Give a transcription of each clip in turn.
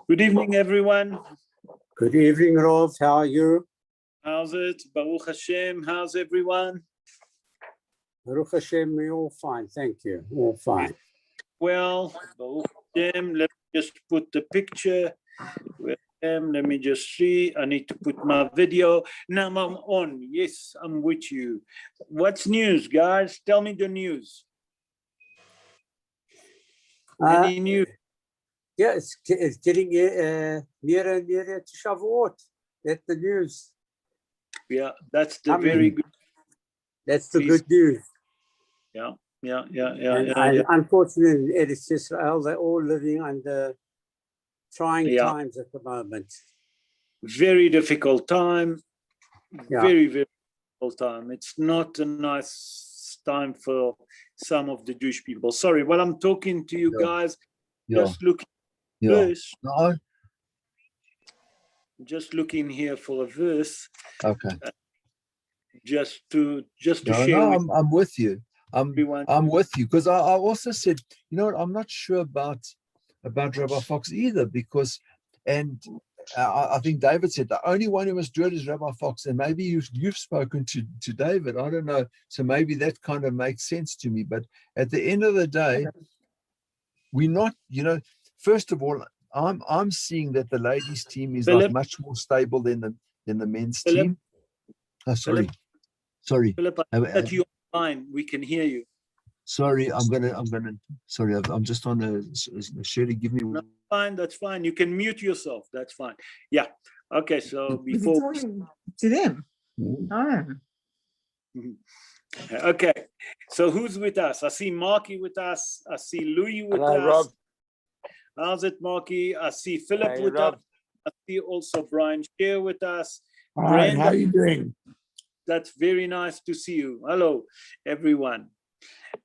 Good evening, everyone. Good evening, Rov. How are you? How's it? Baruch Hashem. How's everyone? Baruch Hashem, we're all fine. Thank you. All fine. Well, Baruch Hashem. Let me just put the picture. Let me just see. I need to put my video. Now I'm on. Yes, I'm with you. What's news, guys? Tell me the news. Any news? Yeah, it's getting nearer and nearer to Shavuot. That's the news. Yeah, that's the very good. That's the good news. Yeah. And unfortunately, in Eretz Israel, they're all living under trying times at the moment. Very difficult time. Yeah. Very, very difficult time. It's not a nice time for some of the Jewish people. Sorry, while I'm talking to you guys, just looking verse. No. Just looking here for a verse. Okay. Just to share. No, I'm with you. I'm with you because I also said, you know what, I'm not sure about Rabbi Fox either, because I think David said the only one who must do it is Rabbi Fox, and maybe you've spoken to David. I don't know, so maybe that kind of makes sense to me. But at the end of the day, we're not, first of all, I'm seeing that the ladies' team is like much more stable than the men's team. Oh, sorry. Philip, that you're fine. We can hear you. Sorry, sorry, I'm just on a Shirley, give me. No, fine, that's fine. You can mute yourself. That's fine. Yeah. Okay, so before. To them. Oh. Okay, so who's with us? I see Marky with us. I see Louis with Hello, us. Rob. How's it, Marky? I see Philip Hey, with Rob. us. I see also Brian Shear with us. Hi, how are you doing? That's very nice to see you. Hello, everyone.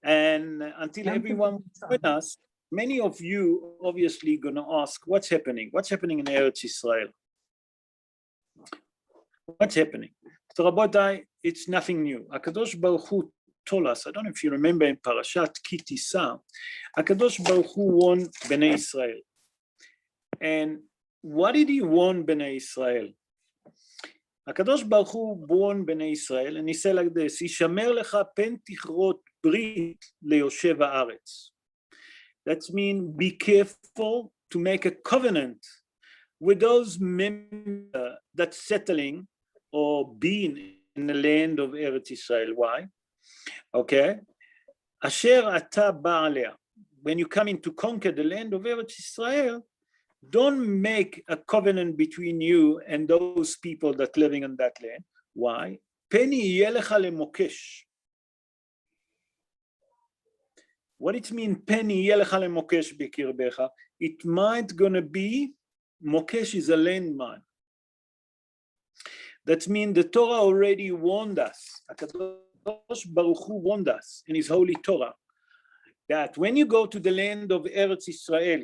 And until everyone with us, many of you obviously going to ask, what's happening? What's happening in Eretz Israel? What's happening? So, Rabotai, it's nothing new. HaKadosh Baruch Hu told us, I don't know if you remember in Parashat Ki Tisa, HaKadosh Baruch Hu warned Bnei Israel. And what did he warn Bnei Israel? HaKadosh Baruch Hu warned Bnei Israel, and he said like this, Yishamer lecha pen tichrot brit leyoshev haaretz. That means be careful to make a covenant with those members that's settling or being in the land of Eretz Israel. Why? Okay. Asher ata ba'alea. When you come in to conquer the land of Eretz Israel, don't make a covenant between you and those people that living in that land. Why? Peni yelecha lemokesh. What it means, Peni yelecha lemokesh bikirbecha? It might gonna be, mokesh is a landmine. That means the Torah already warned us. HaKadosh Baruch Hu warned us in his holy Torah that when you go to the land of Eretz Israel,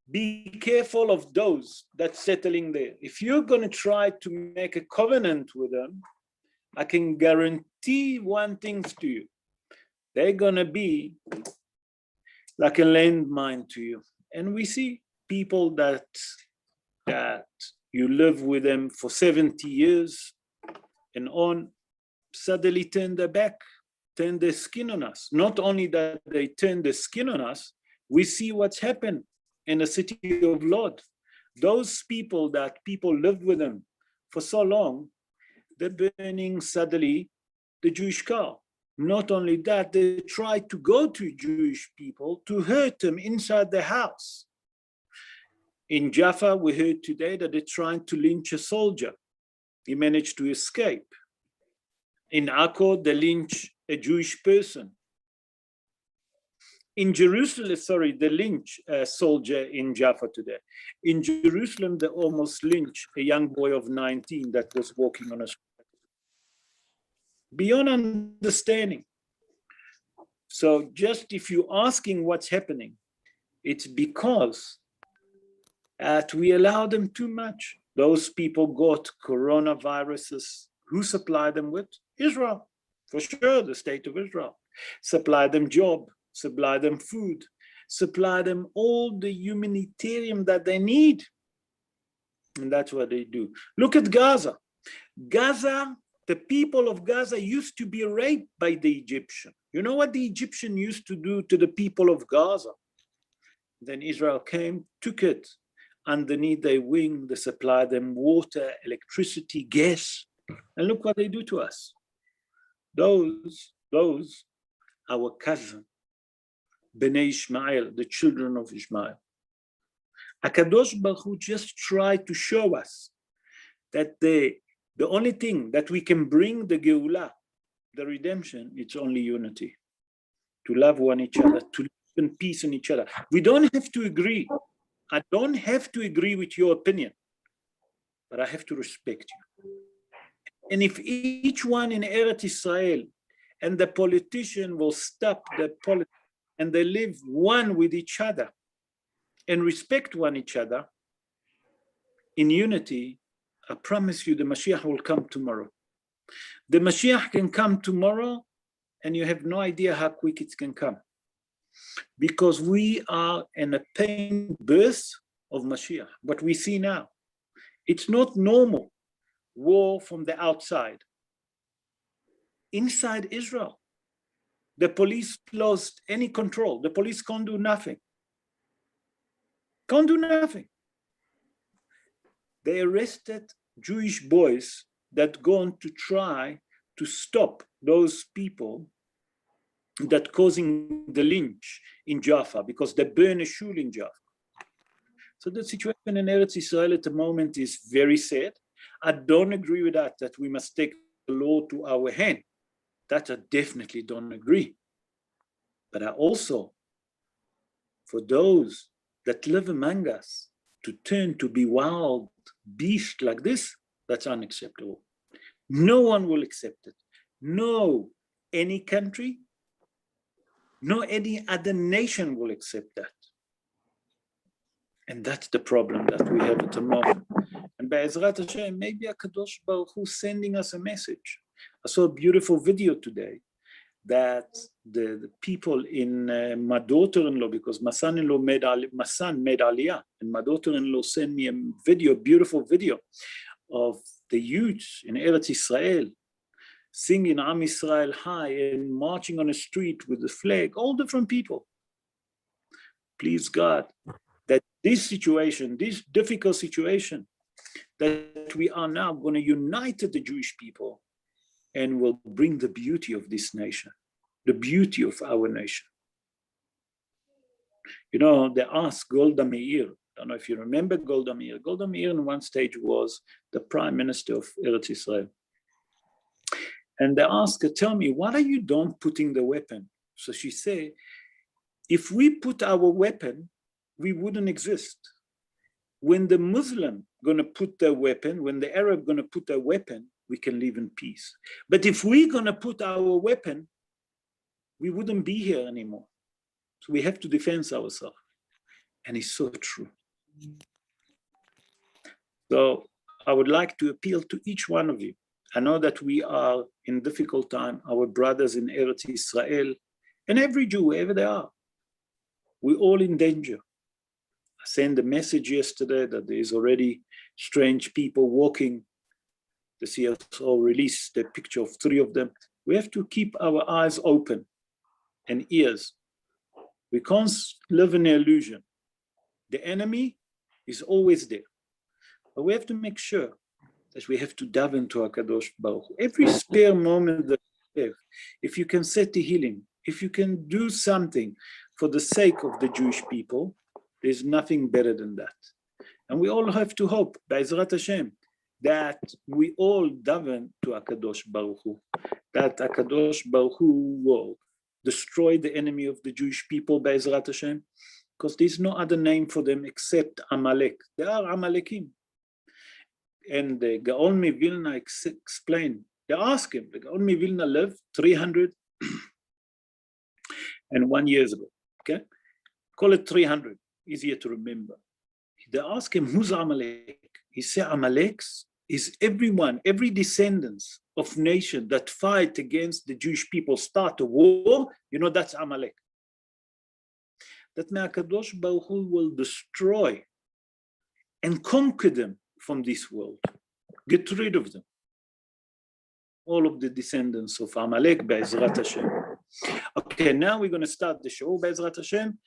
be careful of those that's settling there. If you're going to try to make a covenant with them, I can guarantee one thing to you. They're going to be like a landmine to you. And we see people that you live with them for 70 years and on, suddenly turn their back, turn their skin on us. Not only that they turn their skin on us, we see what's happened in the city of Lod. Those people that people lived with them for so long, they're burning suddenly the Jewish car. Not only that, they try to go to Jewish people to hurt them inside their house. In Jaffa, we heard today that they're trying to lynch a soldier. He managed to escape. In Akko, they lynch a Jewish person. In Jerusalem, they lynch a soldier in Jaffa today. In Jerusalem, they almost lynch a young boy of 19 that was walking on a street. Beyond understanding. So just if you're asking what's happening, it's because we allow them too much. Those people got coronaviruses. Who supplied them with? Israel, for sure, the state of Israel. Supply them job, supply them food, supply them all the humanitarian that they need. And that's what they do. Look at Gaza. Gaza, the people of Gaza used to be raped by the Egyptian. You know what the Egyptian used to do to the people of Gaza? Then Israel came, took it underneath their wing. They supplied them water, electricity, gas. And look what they do to us. Those, our cousin, Bnei Ishmael, the children of Ishmael. HaKadosh Baruch Hu just tried to show us that the only thing that we can bring the Geulah, the redemption, it's only unity. To love one each other, to live in peace in each other. We don't have to agree. I don't have to agree with your opinion, but I have to respect you. And if each one in Eretz Israel and the politician will stop the politics and they live one with each other and respect one each other in unity, I promise you the Mashiach will come tomorrow. The Mashiach can come tomorrow and you have no idea how quick it can come. Because we are in a pain birth of Mashiach. What we see now, it's not normal war from the outside. Inside Israel, the police lost any control. The police can't do nothing. Can't do nothing. They arrested Jewish boys that gone to try to stop those people that causing the lynch in Jaffa because they burn a shul in Jaffa. So the situation in Eretz Israel at the moment is very sad. I don't agree with that we must take the law to our hand. That I definitely don't agree. But I also, for those that live among us, to turn to be wild beasts like this, that's unacceptable. No one will accept it. No, any country, no any other nation will accept that. And that's the problem that we have at the moment. And by Ezrat Hashem, maybe HaKadosh Baruch Hu sending us a message. I saw a beautiful video today that the people in my daughter-in-law, because my son-in-law made Aliyah, and my daughter-in-law sent me a video, beautiful video of the youth in Eretz Israel singing Am Yisrael High and marching on a street with the flag, all different people. Please God, that this situation, this difficult situation, that we are now going to unite the Jewish people and will bring the beauty of this nation, the beauty of our nation. You know, they asked Golda Meir, I don't know if you remember Golda Meir. Golda Meir in one stage was the prime minister of Eretz Israel. And they asked her, tell me, what are you doing putting the weapon? So she said, if we put our weapon, we wouldn't exist. When the Muslim gonna put their weapon, when the Arab gonna put their weapon, we can live in peace. But if we're gonna put our weapon, we wouldn't be here anymore. So we have to defend ourselves. And it's so true. So I would like to appeal to each one of you. I know that we are in difficult time, our brothers in Eretz Israel, and every Jew, wherever they are, we're all in danger. I sent a message yesterday that there is already strange people walking. The CSO released the picture of 3 of them. We have to keep our eyes open and ears. We can't live in an illusion. The enemy is always there. But we have to make sure that we have to dive into HaKadosh Baruch Hu. Every spare moment that we have, if you can set the healing, if you can do something for the sake of the Jewish people, there's nothing better than that. And we all have to hope, Be'ezrat Hashem, that we all daven to HaKadosh Baruch Hu, that HaKadosh Baruch Hu will destroy the enemy of the Jewish people, Be'ezrat Hashem, because there's no other name for them except Amalek. They are Amalekim. And the Gaon Vilna explained, they asked him, the Gaon Vilna lived 301 years ago, okay? Call it 300, easier to remember. They asked him, who's Amalek? He said, Amalek is everyone, every descendants of nation that fight against the Jewish people, start a war, you know, that's Amalek. that HaKadosh Baruch Hu will destroy and conquer them from this world. Get rid of them. All of the descendants of Amalek, Be'ezrat Hashem. Okay, now we're going to start the show, Be'ezrat Hashem.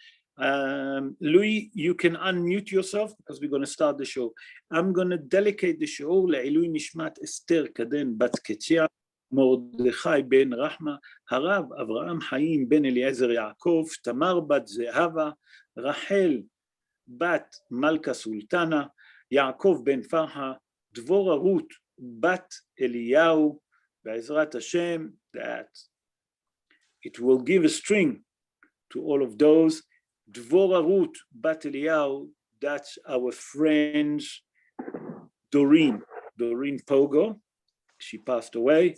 Louis, you can unmute yourself because we're going to start the show. I'm going to dedicate the show לעילוי נשמת אסתר קדן בת קציה, מרדכי בן רחמה, הרב אברהם חיים בן אליעזר יעקב, תמר בת זהבה, רחל בת מלכה סולטנה, יעקב בן פרחה, דבורה רות בת אליהו, בעזרת השם, that it will give a string to all of those. Dvora Ruth Bat Eliyahu, that's our friend Doreen Pogo. She passed away.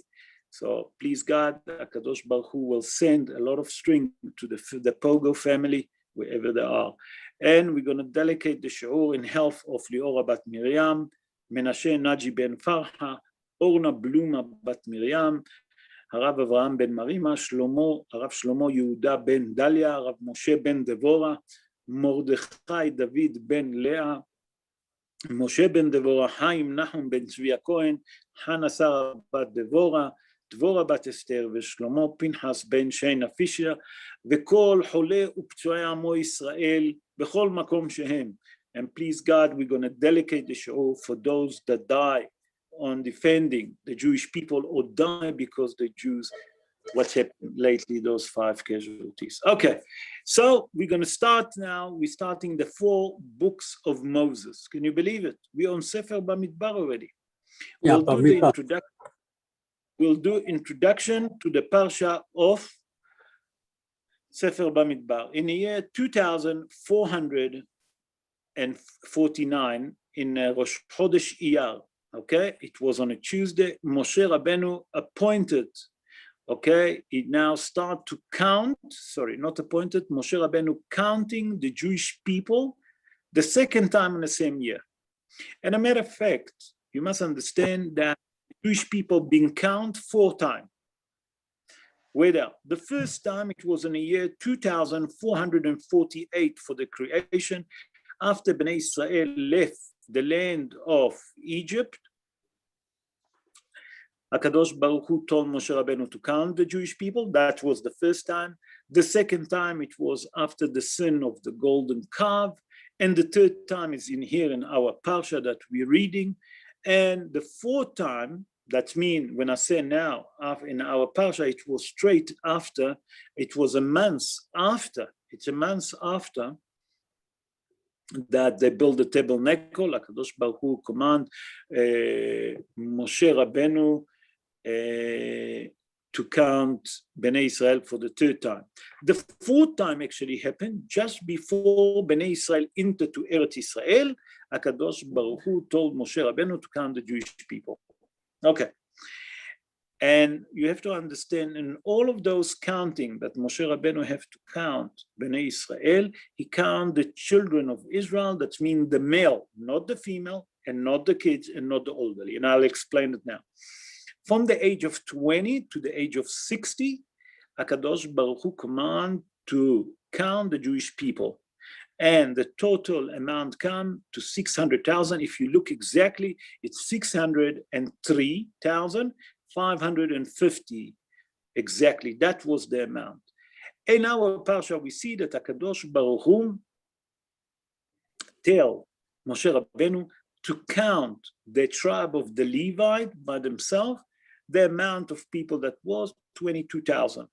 So please God, HaKadosh Baruch Hu will send a lot of string to the Pogo family, wherever they are. And we're going to dedicate the shiur in health of Liora Bat Miriam, Menashe Naji Ben Farha, Orna Bluma Bat Miriam, הרב אברהם בן מרימה, הרב שלמה יהודה בן דליה, הרב משה בן דבורה, מרדכי דוד בן לאה, משה בן דבורה, חיים נחום בן צבי הכהן, חנה שרה בת דבורה, דבורה בת אסתר, ושלמה פנחס בן שיינה פישר, וכל חולה ופצועי עמו ישראל בכל מקום שהם. And please God, we're going to dedicate the show for those that die on defending the Jewish people or die because the Jews, what's happened lately, those 5 casualties. Okay, so we're going to start now. We're starting the 4 books of Moses. Can you believe it? We're on Sefer Bamidbar already. We'll do the introduction. We'll do introduction to the Parsha of Sefer Bamidbar. In the year 2449, in Rosh Chodesh Iyar, okay, it was on a Tuesday, Moshe Rabbeinu appointed, okay, he now start to count, sorry, not appointed, Moshe Rabbeinu counting the Jewish people the second time in the same year. And a matter of fact, you must understand that Jewish people being counted 4 times. Whether the first time it was in the year 2448 for the creation, after Bnei Israel left the land of Egypt, HaKadosh Baruch Hu told Moshe Rabbeinu to count the Jewish people. That was the first time. The second time it was after the sin of the golden calf. And the third time is in here in our Parsha that we're reading. And the 4th time, that means when I say now, in our Parsha, it was straight after, it was a month after, it's a month after that they built the tabernacle. HaKadosh Baruch Hu command Moshe Rabbeinu to count Bnei Israel for the 3rd time. The 4th time actually happened just before Bnei Israel entered to Eretz Israel. HaKadosh Baruch Hu told Moshe Rabbeinu to count the Jewish people. Okay. And you have to understand, in all of those counting that Moshe Rabbeinu have to count Bnei Israel, he count the children of Israel, that means the male, not the female, and not the kids, and not the elderly. And I'll explain it now. From the age of 20 to the age of 60, HaKadosh Baruch Hu command to count the Jewish people. And the total amount come to 600,000. If you look exactly, it's 603,550 exactly. That was the amount. In our Parsha, we see that HaKadosh Baruch Hu tell Moshe Rabbeinu to count the tribe of the Levite by themselves, the amount of people that was 22,000.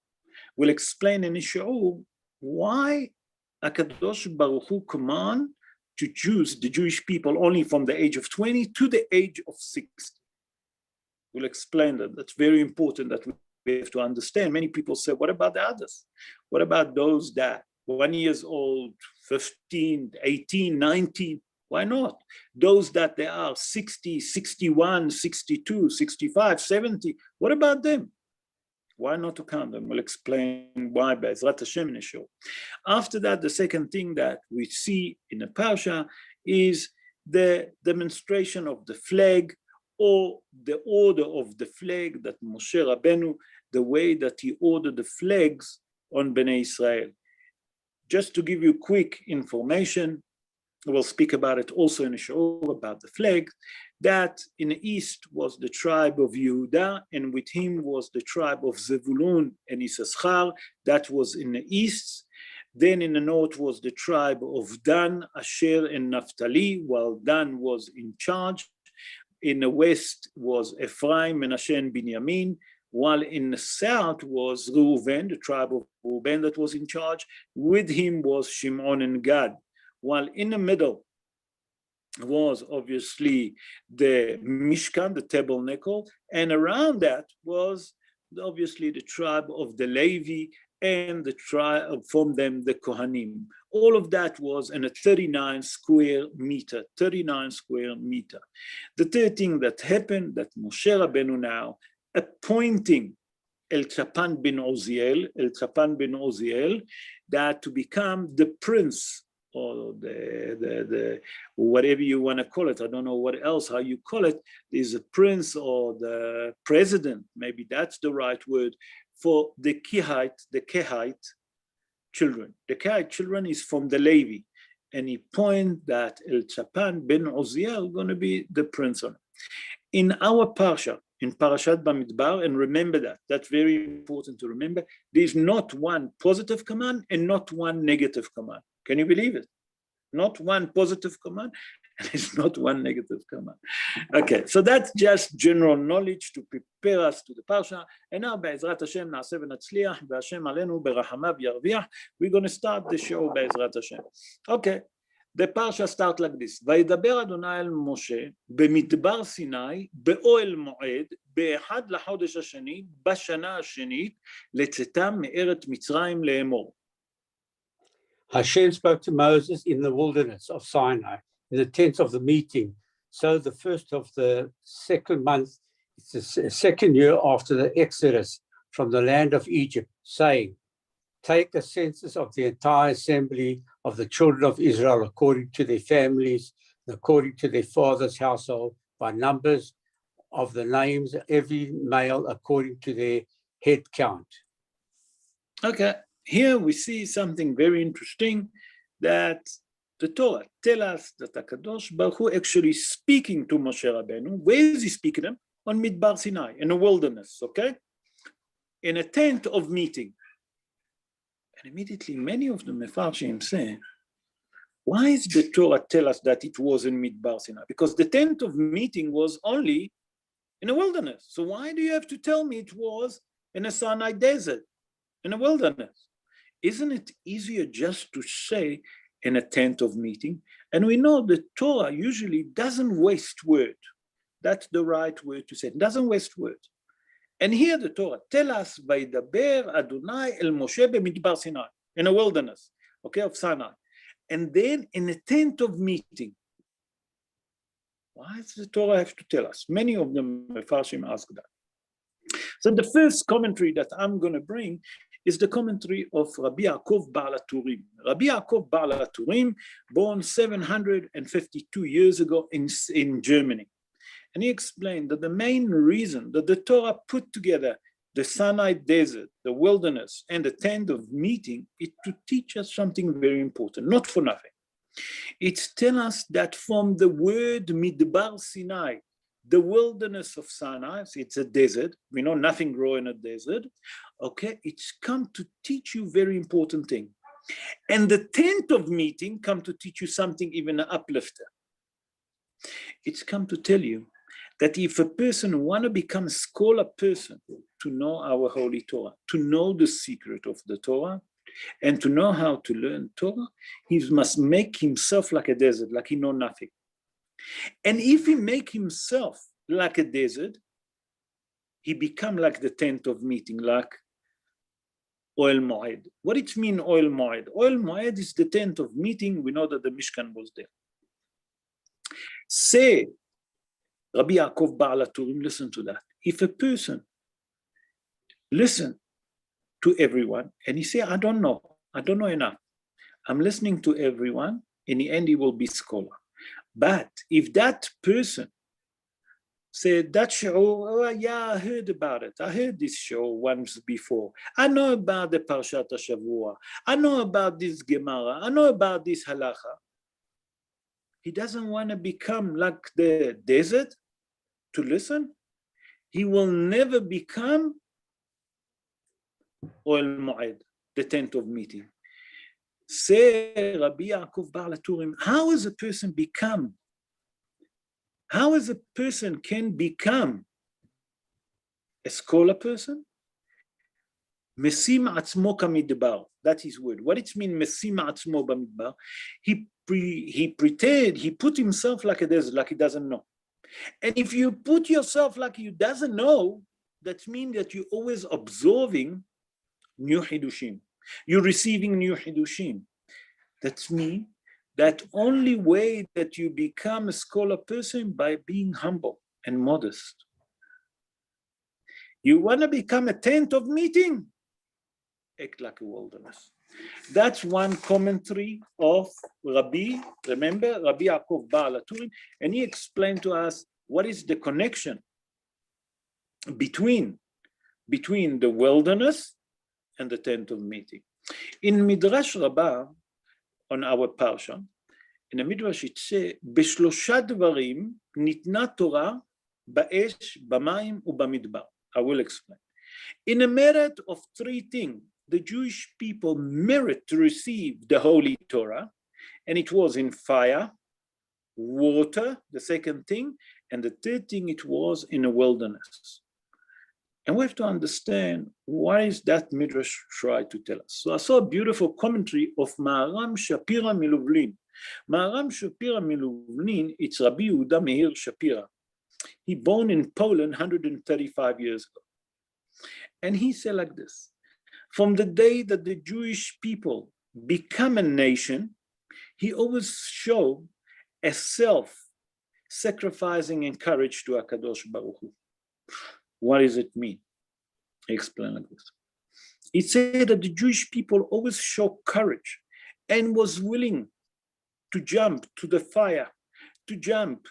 We'll explain in Ishaul why HaKadosh Baruch Hu command to choose the Jewish people only from the age of 20 to the age of 60. We'll explain that. That's very important that we have to understand. Many people say, what about the others? What about those that 1 year old, 15, 18, 19? Why not? Those that they are 60, 61, 62, 65, 70, what about them? Why not to count them? We'll explain why Be'ezrat Hashem in the show. After that, the second thing that we see in the Parsha is the demonstration of the flag, or the order of the flag that Moshe Rabbeinu, the way that he ordered the flags on Bnei Israel. just to give you quick information, we'll speak about it also in a show about the flag, that in the east was the tribe of Yehuda, and with him was the tribe of Zevulun and Issachar, that was in the east. Then in the north was the tribe of Dan, Asher, and Naphtali, while Dan was in charge. In the west was Ephraim, Menashe, and Binyamin, while in the south was Reuven, the tribe of Reuben that was in charge. With him was Shimon and Gad, while in the middle was obviously the Mishkan, the tabernacle, and around that was obviously the tribe of the Levy and the tribe from them, the Kohanim. All of that was in a 39 square meter, 39 square meter. The third thing that happened, that Moshe Rabbeinu now appointing Elchapan ben Oziel, that to become the prince, or the whatever you want to call it, I don't know what else, how you call it, is a prince or the president, maybe that's the right word, for the Kehite children. The Kehite children is from the Levy, and he pointed that Elchapan ben Oziel going to be the prince on it. In our Parsha, in Parashat Bamidbar, and remember that, that's very important to remember, there's not one positive command and not one negative command. Can you believe it? Not one positive command, and it's not one negative command. Okay, so that's just general knowledge to prepare us to the Parsha. And now, Be'ezrat Hashem, na'aseh v'natzliach, v'Hashem alenu berachamav yarviach. We're going to start the show, Be'ezrat Hashem. Okay, the Parsha starts like this. וידבר אדוני אל משה במדבר סיני, באוהל מועד, באחד לחודש השני, בשנה השנית, לצאתם מארץ מצרים לאמור. Hashem spoke to Moses in the wilderness of Sinai, in the tent of the meeting. So the first of the second month, it's the second year after the Exodus from the land of Egypt, saying, take a census of the entire assembly of the children of Israel according to their families, according to their father's household, by numbers of the names, every male according to their head count. Okay. Here we see something very interesting, that the Torah tells us that HaKadosh Baruch Hu actually speaking to Moshe Rabbeinu. Where is he speaking to him? On Midbar Sinai, in the wilderness, okay? In a tent of meeting. And immediately many of the Mefarshim say, why is the Torah tell us that it was in Midbar Sinai? Because the tent of meeting was only in a wilderness. So why do you have to tell me it was in a Sinai desert, in a wilderness? Isn't it easier just to say in a tent of meeting? And we know the Torah usually doesn't waste word. That's the right word to say. It doesn't waste word. And here the Torah tell us, Vaydaber Adonai el Moshe b'midbar Sinai, in a wilderness, okay, of Sinai. And then in a tent of meeting. Why does the Torah have to tell us? Many of them, Mefarshim, ask that. So the first commentary that I'm going to bring is the commentary of Rabbi Yaakov Bar Laturim. Rabbi Yaakov Bar Laturim, born 752 years ago in Germany. And he explained that the main reason that the Torah put together the Sinai desert, the wilderness, and the tent of meeting is to teach us something very important, not for nothing. It's tell us that from the word Midbar Sinai, the wilderness of Sinai, it's a desert. We know nothing grows in a desert. Okay, it's come to teach you very important thing. And the tent of meeting come to teach you something even uplifter. It's come to tell you that if a person want to become a scholar person, to know our holy Torah, to know the secret of the Torah, and to know how to learn Torah, he must make himself like a desert, like he know nothing. And if he make himself like a desert, he become like the tent of meeting, like Oil Moed. What it mean, Oil Moed? Oil Moed is the tent of meeting. We know that the Mishkan was there. Say, Rabbi Yaakov Bar Laturim, listen to that. If a person listen to everyone and he say, I don't know enough. I'm listening to everyone. In the end, he will be scholar. But if that person said, that show, oh, yeah, I heard about it. I heard this show once before. I know about the Parshat HaShavua. I know about this Gemara. I know about this halacha. He doesn't want to become like the desert to listen. He will never become Oel Moed, the tent of meeting. Say Rabbi Yaakov Bar Laturim, how is a person become? How is a person can become a scholar person? Mesim atzmo kamidbar. That's his word. What it means, mesim atzmo bamidbar? He pretend, he put himself like a desert, like he doesn't know. And if you put yourself like you doesn't know, that means that you're always absorbing new hidushim. You're receiving new hidushim. That means that only way that you become a scholar person by being humble and modest. You want to become a tent of meeting? Act like a wilderness. That's one commentary of Rabbi, remember, Rabbi Yaakov Bar Laturim, and he explained to us what is the connection between the wilderness and the tent of meeting. In Midrash Rabbah, on our parsha, in the Midrash it says, "Beshlosha dvarim nitna Torah ba'esh, b'mayim u'bamidbar." I will explain. In a merit of three things, the Jewish people merit to receive the Holy Torah, and it was in fire, water, the second thing, and the third thing, it was in a wilderness. And we have to understand why is that Midrash try to tell us. So I saw a beautiful commentary of Maharam Shapira Miluvlin. Maharam Shapira Miluvlin, it's Rabbi Yehuda Meir Shapira. He born in Poland 135 years ago. And he said like this, from the day that the Jewish people become a nation, he always showed a self-sacrificing and courage to HaKadosh Baruch Hu. What does it mean? I explain like this. It said that the Jewish people always show courage and was willing to jump to the fire, to jump,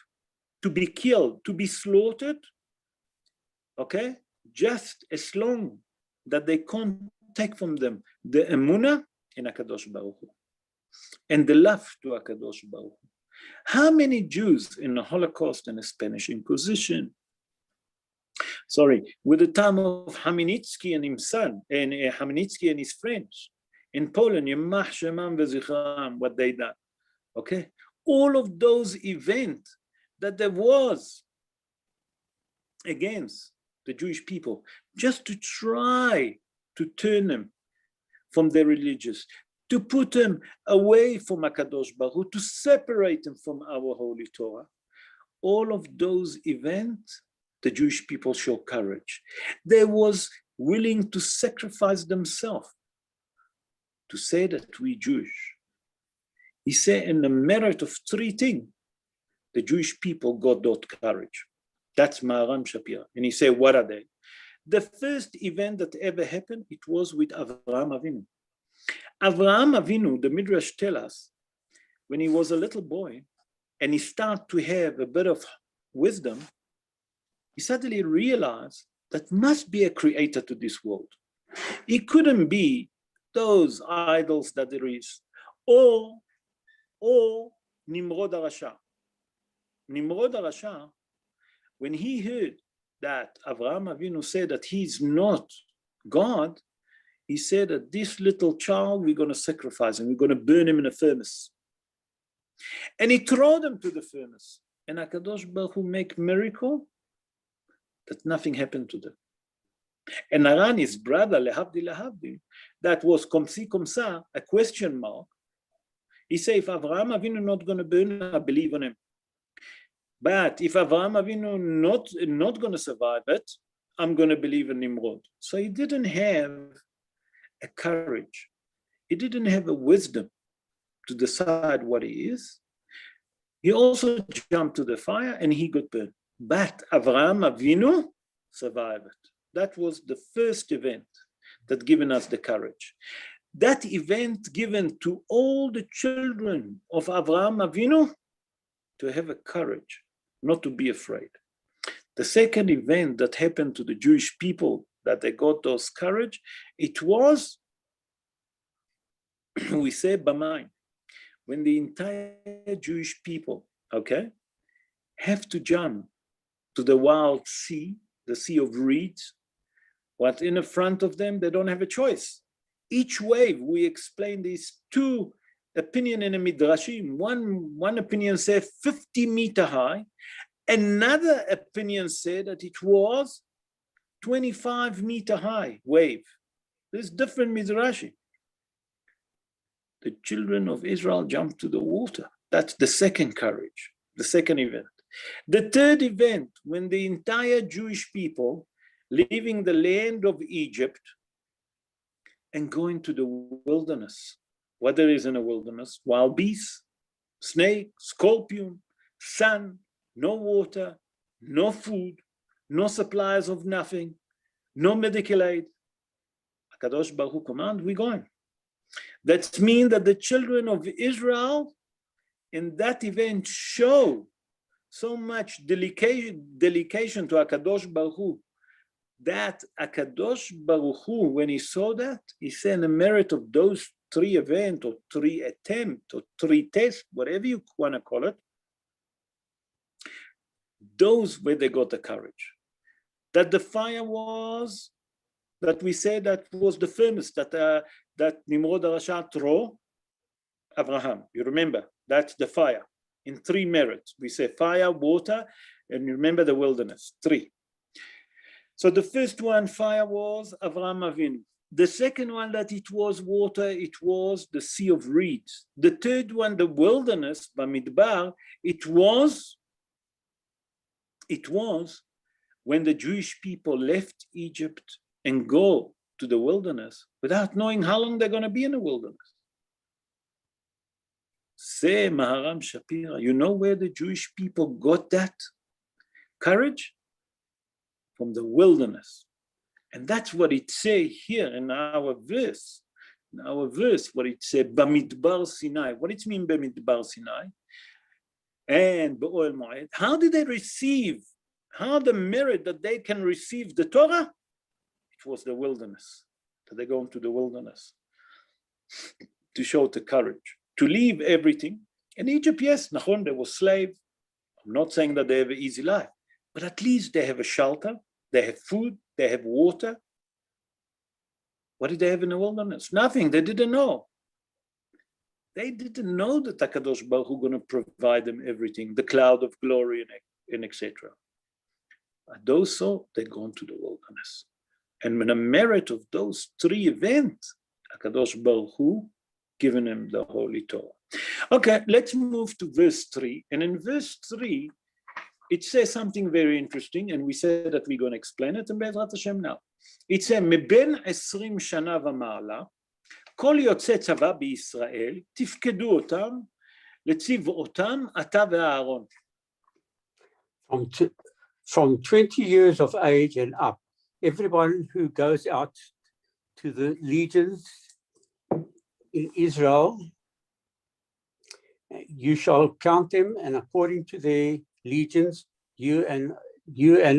to be killed, to be slaughtered, okay? Just as long that they can't take from them the emunah in HaKadosh Baruch Hu and the love to HaKadosh Baruch Hu. How many Jews in the Holocaust and the Spanish Inquisition, with the time of Chmielnicki and his son, and Chmielnicki and his friends in Poland, Yemach Shemam V'Zichram, what they done, okay? All of those events that there was against the Jewish people, just to try to turn them from their religious, to put them away from HaKadosh Baruch Hu, to separate them from our Holy Torah. All of those events, the Jewish people show courage. They was willing to sacrifice themselves to say that we Jewish. He said in the merit of three things, the Jewish people got that courage. That's Maharam Shapira. And he said, what are they? The first event that ever happened, it was with Avraham Avinu. Avraham Avinu, the Midrash tells us, when he was a little boy and he started to have a bit of wisdom, he suddenly realized that must be a creator to this world. It couldn't be those idols that there is, or Nimrod HaRasha. Nimrod HaRasha, when he heard that Avraham Avinu said that he's not God, he said that this little child, we're going to sacrifice him, we're going to burn him in a furnace. And he threw them to the furnace. And HaKadosh Baruch Hu make miracle that nothing happened to them. And Aran, his brother, lehavdi, that was comme si, comme ça, a question mark. He said, if Avraham Avinu not going to burn, I believe on him. But if Avraham Avinu not going to survive it, I'm going to believe in Nimrod. So he didn't have a courage. He didn't have a wisdom to decide what he is. He also jumped to the fire and he got burned. But Avraham Avinu survived it. That was the first event that given us the courage. That event given to all the children of Avraham Avinu to have a courage, not to be afraid. The second event that happened to the Jewish people that they got those courage, it was, we say, Bamidbar, when the entire Jewish people, okay, have to jump to the wild sea, the sea of reeds, what in the front of them, they don't have a choice. Each wave, we explain these two opinions in a midrashim. One opinion said 50-meter high. Another opinion said that it was 25-meter high wave. There's different midrashim. The children of Israel jumped to the water. That's the second courage, the second event. The third event, when the entire Jewish people leaving the land of Egypt and going to the wilderness. What there is in a wilderness? Wild beasts, snake, scorpion, sun, no water, no food, no supplies of nothing, no medical aid. HaKadosh Baruch Hu command, we're going. That means that the children of Israel in that event show so much dedication to HaKadosh Baruch Hu, that HaKadosh Baruch Hu, when he saw that, he said the merit of those three events or three attempts or three tests, whatever you want to call it, those where they got the courage. That the fire was, that we said that was the furnace that Nimrod HaRasha threw Abraham. You remember, that's the fire in three merits. We say fire, water, and you remember the wilderness, three. So the first one, fire, was Avraham Avinu. The second one, that it was water, it was the sea of reeds. The third one, the wilderness, Bamidbar, it was when the Jewish people left Egypt and go to the wilderness without knowing how long they're going to be in the wilderness. Say Maharam Shapira, you know where the Jewish people got that courage? From the wilderness. And that's what it says here in our verse. In our verse, what it says, Bamidbar Sinai. What it means, Bamidbar Sinai? And Be'oel Moed. How did they receive? How the merit that they can receive the Torah? It was the wilderness. That they go into the wilderness to show the courage, to leave everything. In Egypt, yes, Nachon, they were slaves. I'm not saying that they have an easy life, but at least they have a shelter, they have food, they have water. What did they have in the wilderness? Nothing, they didn't know. They didn't know that HaKadosh Baruch Hu going to provide them everything, the cloud of glory and etc. But those so, they gone to the wilderness. And when the merit of those three events, HaKadosh Baruch Hu given them the Holy Torah. Okay, let's move to verse 3. And in verse 3, it says something very interesting, and we said that we're going to explain it in Be'ezrat Hashem now. It says, מבין 20 שנה ומעלה, כל יוצא צבא בישראל, תפקדו אותם, לצבאותם, אתה ואהרון. From 20 years of age and up, everyone who goes out to the legions in Israel, you shall count them, and according to their legions, you and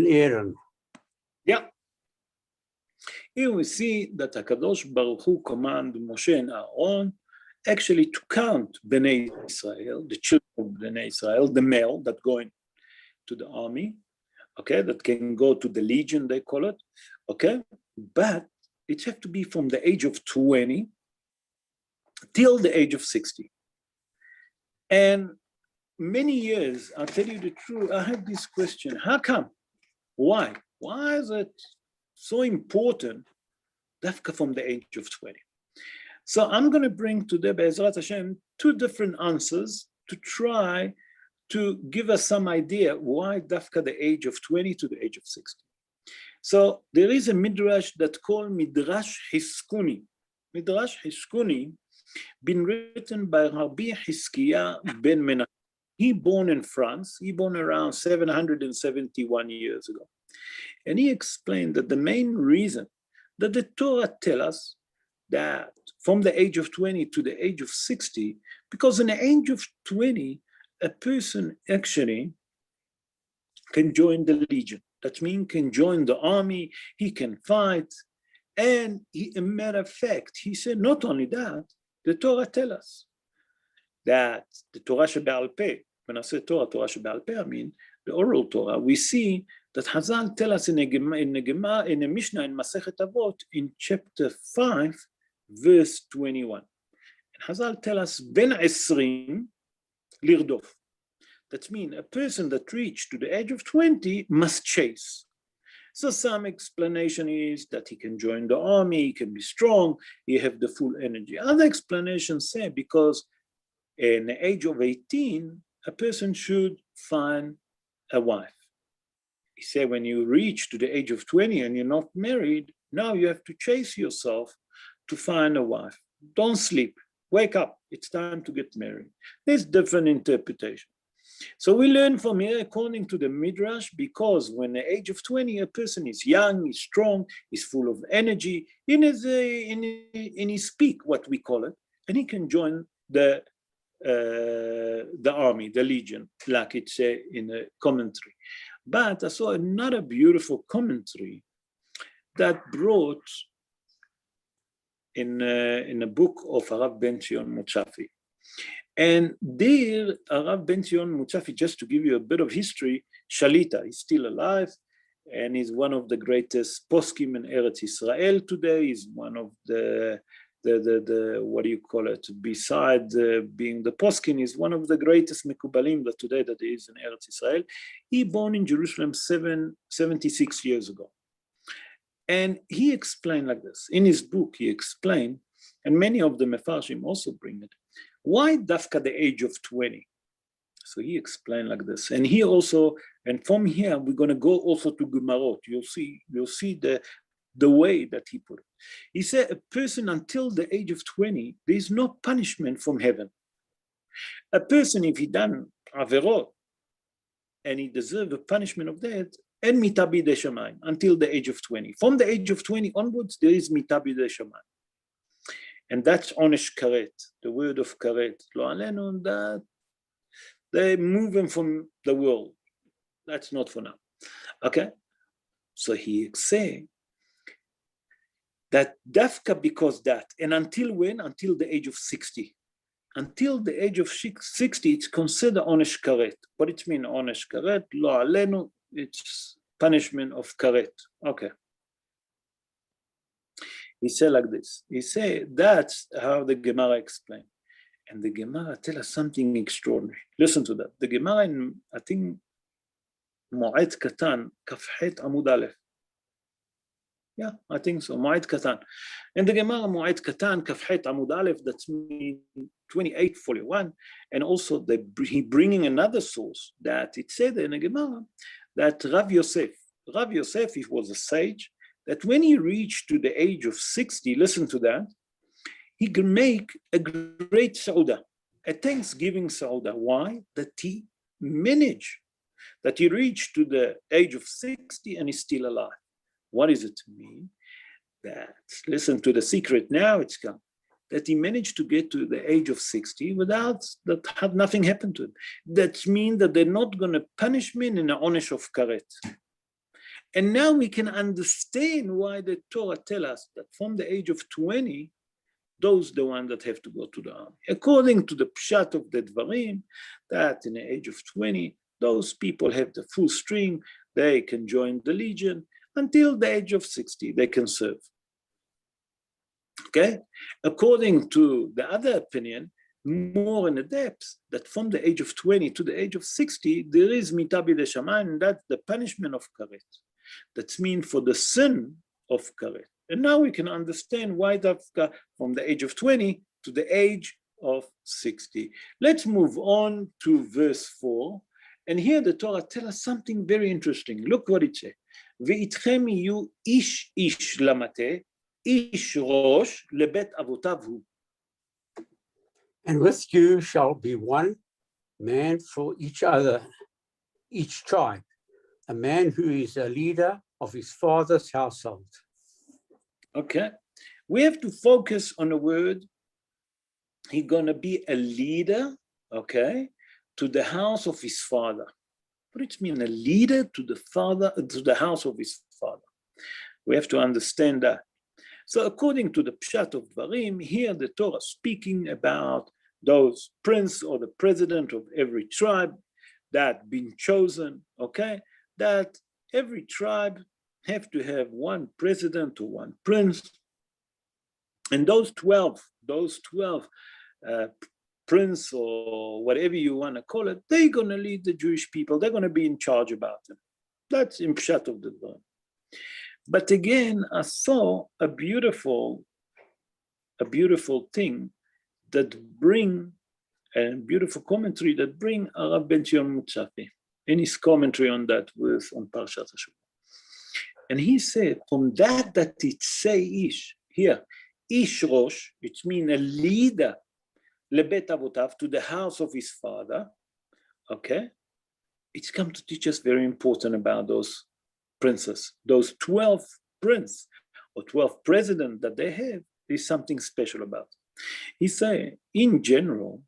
Aaron. Yeah. Here we see that HaKadosh Baruch Hu command Moshe and Aaron actually to count Bnei Israel, the children of Bnei Israel, the male that going to the army, okay, that can go to the legion, they call it, okay, but it has to be from the age of 20 till the age of 60. And many years, I'll tell you the truth, I had this question, how come? Why? Why is it so important, dafka from the age of 20? So I'm going to bring today, Be'ezrat Hashem, two different answers to try to give us some idea why dafka the age of 20 to the age of 60. So there is a midrash that called Midrash Hiskuni. Midrash Hiskuni, been written by Rabbi Hiskiah ben Menachem. He born in France. He born around 771 years ago. And he explained that the main reason that the Torah tells us that from the age of 20 to the age of 60, because in the age of 20, a person actually can join the legion. That means he can join the army, he can fight. And a matter of fact, he said, not only that, the Torah tells us that the Torah Shebe'al Peh, when I say Torah Shebe'al Peh, I mean the oral Torah, we see that Chazal tell us in a Mishnah in Masechet Avot in chapter 5, verse 21. And Chazal tell us, Ben Esrim Lirdof. That means a person that reached to the age of 20 must chase. So some explanation is that he can join the army, he can be strong, he have the full energy. Other explanations say because in the age of 18, a person should find a wife. He said when you reach to the age of 20 and you're not married, now you have to chase yourself to find a wife. Don't sleep, wake up, it's time to get married. There's different interpretation. So we learn from here according to the Midrash, because when the age of 20, a person is young, is strong, is full of energy, in his peak, what we call it, and he can join the army, the legion, like it's in a commentary. But I saw another beautiful commentary that brought in a book of Rav Ben Zion Motzafi. And there, Rav Ben Zion Motzafi, just to give you a bit of history, Shalita is still alive, and is one of the greatest poskim in Eretz Israel today. Is one of the what do you call it? Beside being the poskim, is one of the greatest mekubalim that today that is in Eretz Israel. He born in Jerusalem 76 years ago, and he explained like this in his book. He explained, and many of the mefarshim also bring it. Why dafka the age of 20? So he explained like this. And he also, and from here, we're going to go also to Gemarot. You'll see the way that he put it. He said, a person until the age of 20, there is no punishment from heaven. A person, if he done averot, and he deserves a punishment of that, and mitabi de shamayim, until the age of 20. From the age of 20 onwards, there is mitabi de shamayim. And that's onesh karet, the word of karet. Lo alenu, that they move him from the world. That's not for now. Okay? So he say that dafka because that, and until when? Until the age of 60. Until the age of 60, it's considered onesh karet. What it means, onesh karet? Lo alenu, it's punishment of karet. Okay. He said like this. He said that's how the Gemara explained. And the Gemara tell us something extraordinary. Listen to that. The Gemara in, I think, Mo'ed Katan, Kafhet Amud Aleph. Yeah, I think so, Mo'ed Katan. And the Gemara Mo'ed Katan, Kafhet Amud Aleph, that's mean 28:41. And also he bringing another source that it said in the Gemara that Rav Yosef, he was a sage, that when he reached to the age of 60, listen to that, he can make a great Sauda, a Thanksgiving Sauda. Why? That he managed, that he reached to the age of 60 and is still alive. What does it mean? That, listen to the secret now, it's come, that he managed to get to the age of 60 without that had nothing happened to him. That means that they're not going to punish me in an onesh of karet. And now we can understand why the Torah tells us that from the age of 20, those are the ones that have to go to the army. According to the pshat of the Dvarim, that in the age of 20, those people have the full string, they can join the legion. Until the age of 60, they can serve. Okay? According to the other opinion, more in the depth, that from the age of 20 to the age of 60, there is mitabi de shamayim, and that's the punishment of karet. That's mean for the sin of karet. And now we can understand why dafka from the age of 20 to the age of 60. Let's move on to verse 4. And here the Torah tells us something very interesting. Look what it says. Ve'itchem yu ish lamate, ish rosh lebet avotav hu. And with you shall be one man for each other, each tribe, a man who is a leader of his father's household. Okay. We have to focus on the word, he's going to be a leader, okay, to the house of his father. What does it mean, a leader to the house of his father? We have to understand that. So according to the Pshat of Dvarim, here the Torah speaking about those prince or the president of every tribe that been chosen, okay? That every tribe have to have one president or one prince. And those 12 prince or whatever you want to call it, they're going to lead the Jewish people. They're going to be in charge about them. That's in Pshat of the Dvarim. But again, I saw a beautiful thing that bring a beautiful commentary that bring Arav Ben Tion Mutzafi in his commentary on that verse on Parshat HaShavua. And he said, from that it say ish, here, ish rosh, it means a leader, lebet avotav, to the house of his father, okay? It's come to teach us very important about those princes, those 12 prince or 12 president that they have. There's something special about it. He say, in general,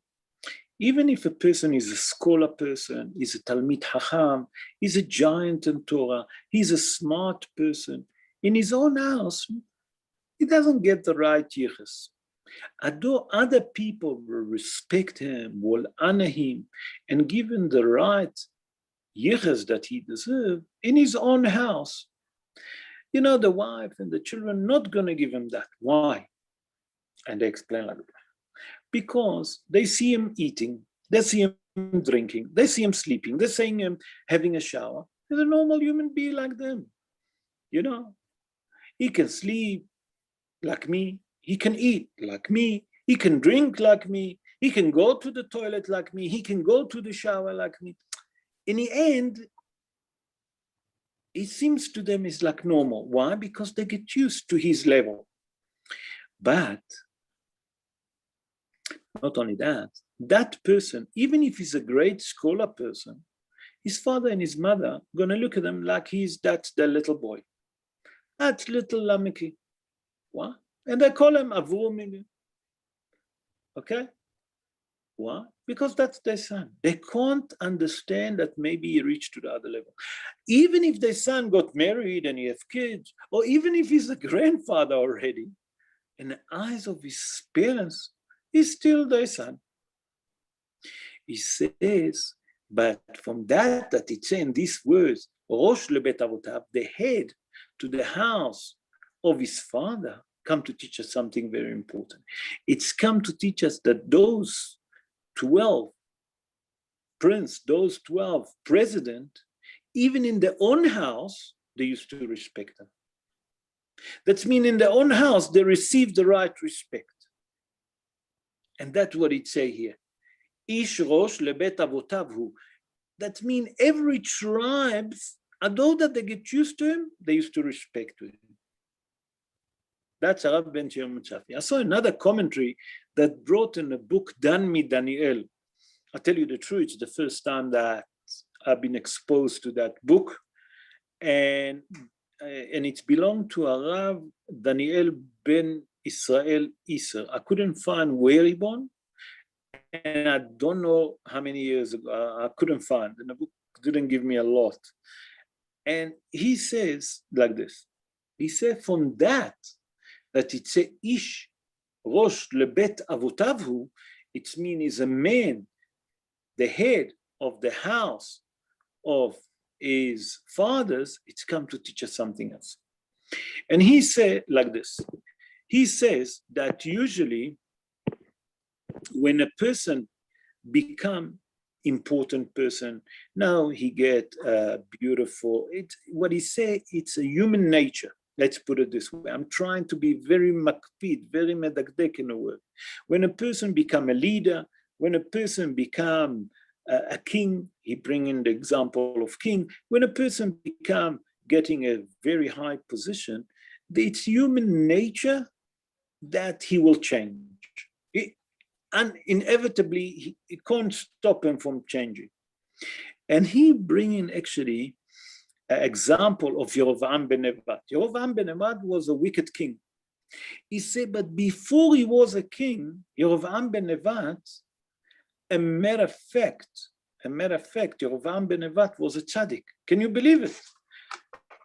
even if a person is a scholar person, is a Talmid Chacham, is a giant in Torah, he's a smart person, in his own house, he doesn't get the right yichus. Although other people will respect him, will honor him, and give him the right yichus that he deserves in his own house, you know, the wife and the children not going to give him that. Why? And they explain like that. Because they see him eating, they see him drinking, they see him sleeping, they see him having a shower. He's a normal human being like them. You know, he can sleep like me, he can eat like me, he can drink like me, he can go to the toilet like me, he can go to the shower like me. In the end, it seems to them is like normal. Why? Because they get used to his level. But not only that, that person, even if he's a great scholar person, his father and his mother are going to look at him like that's the little boy. That's little Lameki. What? And they call him Avur Mili. Okay? Why? Because that's their son. They can't understand that maybe he reached to the other level. Even if their son got married and he has kids, or even if he's a grandfather already, in the eyes of his parents, he's still their son. He says, but from that it's in these words, Rosh lebet avotav, the head to the house of his father, come to teach us something very important. It's come to teach us that those 12 prince, those 12 president, even in their own house, they used to respect them. That means in their own house, they received the right respect. And that's what it say here. Ish rosh lebet avotav hu. That means every tribe, although that they get used to him, they used to respect him. That's Arav Ben Tion Mutzafi. I saw another commentary that brought in a book, Dan Mi Daniel. I tell you the truth, it's the first time that I've been exposed to that book. And it belonged to Arav Daniel Ben Israel Iser. I couldn't find where he born, and I don't know how many years ago. I couldn't find, and the book didn't give me a lot. And he says like this. He said from that it's a ish rosh lebet avotavhu, it means is a man, the head of the house of his fathers. It's come to teach us something else. And he said like this. He says that usually when a person become important person, now he get beautiful. What he say, it's a human nature. Let's put it this way. I'm trying to be very makpid, very medakdek in the word. When a person become a leader, when a person become a king, he bring in the example of king. When a person become getting a very high position, it's human nature that he will change. And inevitably, it can't stop him from changing. And he bring in actually an example of Yerovam ben Nevat. Yerovam ben Nevat was a wicked king. He said, but before he was a king, Yerovam ben Nevat, a matter of fact, a matter of fact, Yerovam ben Nevat was a tzaddik. Can you believe it?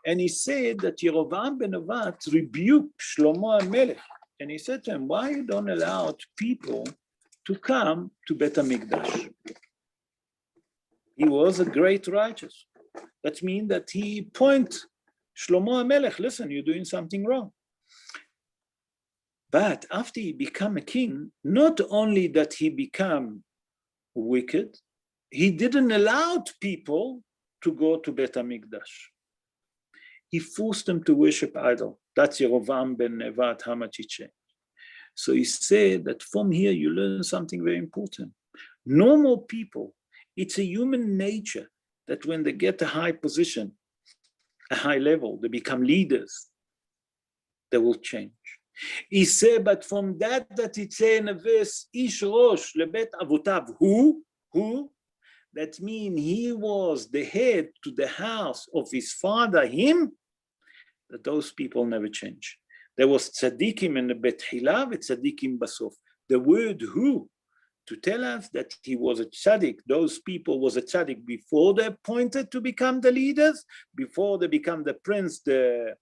And he said that Yerovam ben Nevat rebuked Shlomo HaMelech. And he said to him, why you don't allow people to come to Bet HaMikdash? He was a great righteous. That means that he point Shlomo HaMelech, listen, you're doing something wrong. But after he became a king, not only that he became wicked, he didn't allow people to go to Bet HaMikdash. He forced them to worship idol. That's Yerovam ben Nevat, how much he changed. So he said that from here you learn something very important. Normal people, it's a human nature that when they get a high position, a high level, they become leaders, they will change. He said, but from that it say in a verse, Ish Rosh lebet avotav, who? That means he was the head to the house of his father, him, that those people never change. There was tzaddikim in the Bet Hilav, tzaddikim basof. The word who, to tell us that he was a tzaddik, those people was a tzaddik before they appointed to become the leaders, before they become the prince, the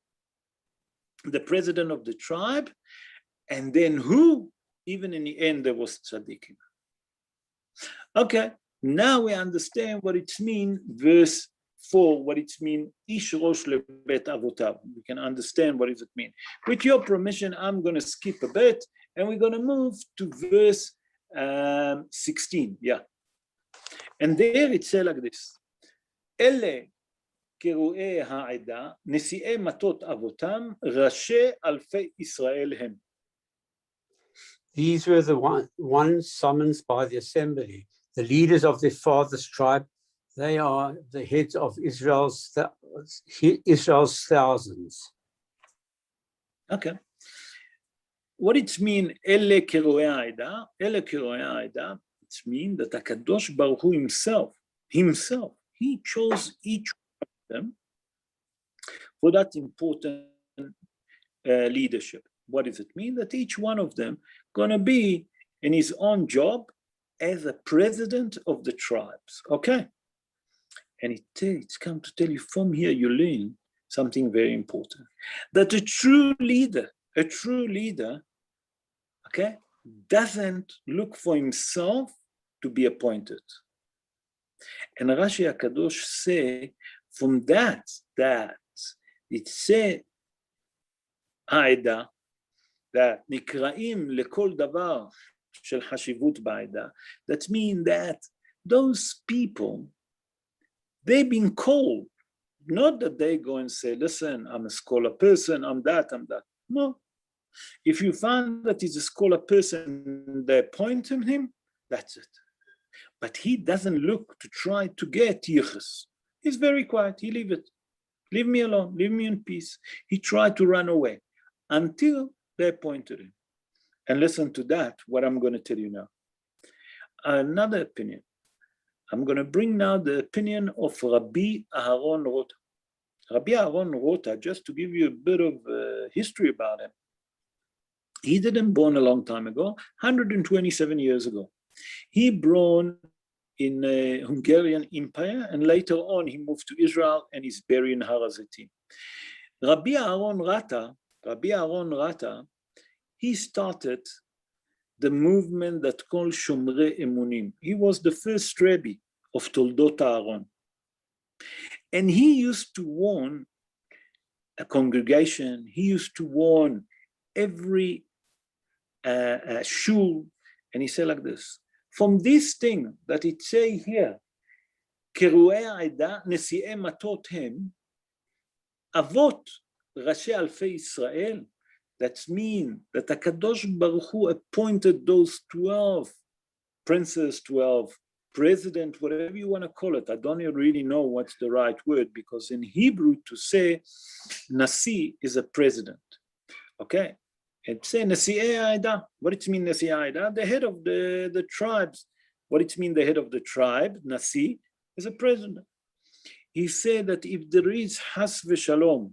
president of the tribe, and then who, even in the end, there was tzaddikim. Okay, now we understand what it means, verse 4, what it means, Ish Rosh lebet avotav. We can understand what does it mean. With your permission, I'm going to skip a bit, and we're going to move to verse 16, yeah. And there it says like this, Ele קרואי העדה, נשיאי מטות אבותם, ראשי אלפי ישראל הם. These were the ones summoned by the assembly, the leaders of their father's tribe. They are the heads of Israel's thousands. Okay. What it means, אלה קרואי העדה? אלה קרואי העדה, it means that הקדוש ברוך הוא himself, he chose each them for that important leadership. What does it mean? That each one of them gonna be in his own job as a president of the tribes. Okay, and it's come to tell you from here you learn something very important, that a true leader, okay, doesn't look for himself to be appointed. And Rashi HaKadosh say, from that it say העדה, that נקראים לכל דבר של חשיבות בעדה, that means that those people, they've been called, not that they go and say, listen, I'm a scholar person, I'm that. No. If you find that he's a scholar person, they appoint him, that's it. But he doesn't look to try to get yichus. He's very quiet, he leave it. Leave me alone, leave me in peace. He tried to run away until they appointed him. And listen to that, what I'm going to tell you now. Another opinion. I'm going to bring now the opinion of Rabbi Aharon Rota. Rabbi Aharon Rota, just to give you a bit of history about him, he didn't born a long time ago, 127 years ago. He born in the Hungarian Empire, and later on he moved to Israel and is buried in Har HaZitim. Rabbi Aharon Rata, he started the movement that called Shomrei Emunim. He was the first Rabbi of Toldot Aaron. And he used to warn a congregation, he used to warn every shul, and he said like this, from this thing that it say here, קרואי העדה, נשיאי מטות הם, אבות ראשי אלפי ישראל, that means that HaKadosh Baruch Hu appointed those 12 princes, 12 president, whatever you want to call it. I don't really know what's the right word, because in Hebrew to say Nasi is a president. Okay? And say Nasi'ei Ha'edah. What it mean Nasi'ei Ha'edah? The head of the tribes. What it mean the head of the tribe, Nasi, is a president. He said that if there is Has v'Shalom,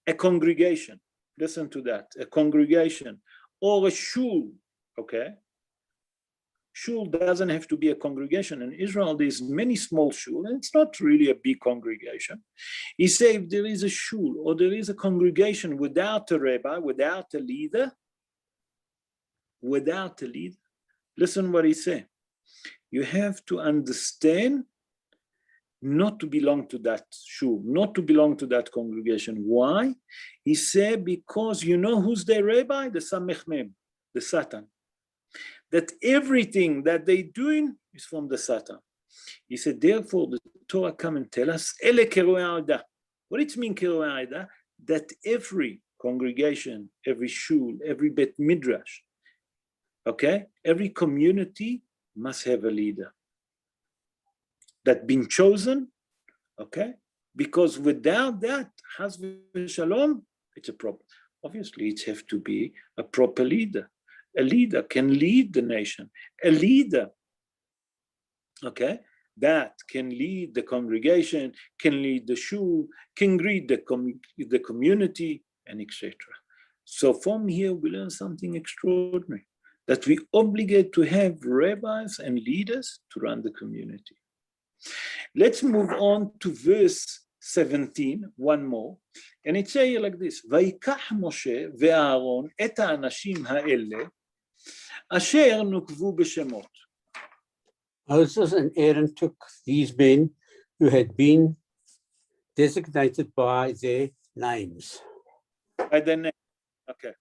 a congregation, listen to that, a congregation or a shul, okay, shul doesn't have to be a congregation. In Israel, there's many small shul, and it's not really a big congregation. He said if there is a shul or there is a congregation without a rabbi, without a leader, listen what he said. You have to understand not to belong to that shul, not to belong to that congregation. Why? He said, because you know who's the rabbi? The Samech Mem, the Satan. That everything that they're doing is from the Satan. He said, therefore, the Torah come and tell us, Ele keroei ha'odah. What it means, keroei ha'odah? That every congregation, every shul, every bet midrash, okay, every community must have a leader that been chosen, okay? Because without that, Chas v'Shalom, it's a problem. Obviously, it has to be a proper leader. A leader can lead the nation. A leader, okay, that can lead the congregation, can lead the shul, can lead the community, and etc. So from here, we learn something extraordinary, that we obligate to have rabbis and leaders to run the community. Let's move on to verse 17, one more. And it says like this, ויקח משה ואהרון את האנשים האלה, אשר נוקבו בשמות. Moses and Aaron took these men who had been designated by their names. By their name, okay.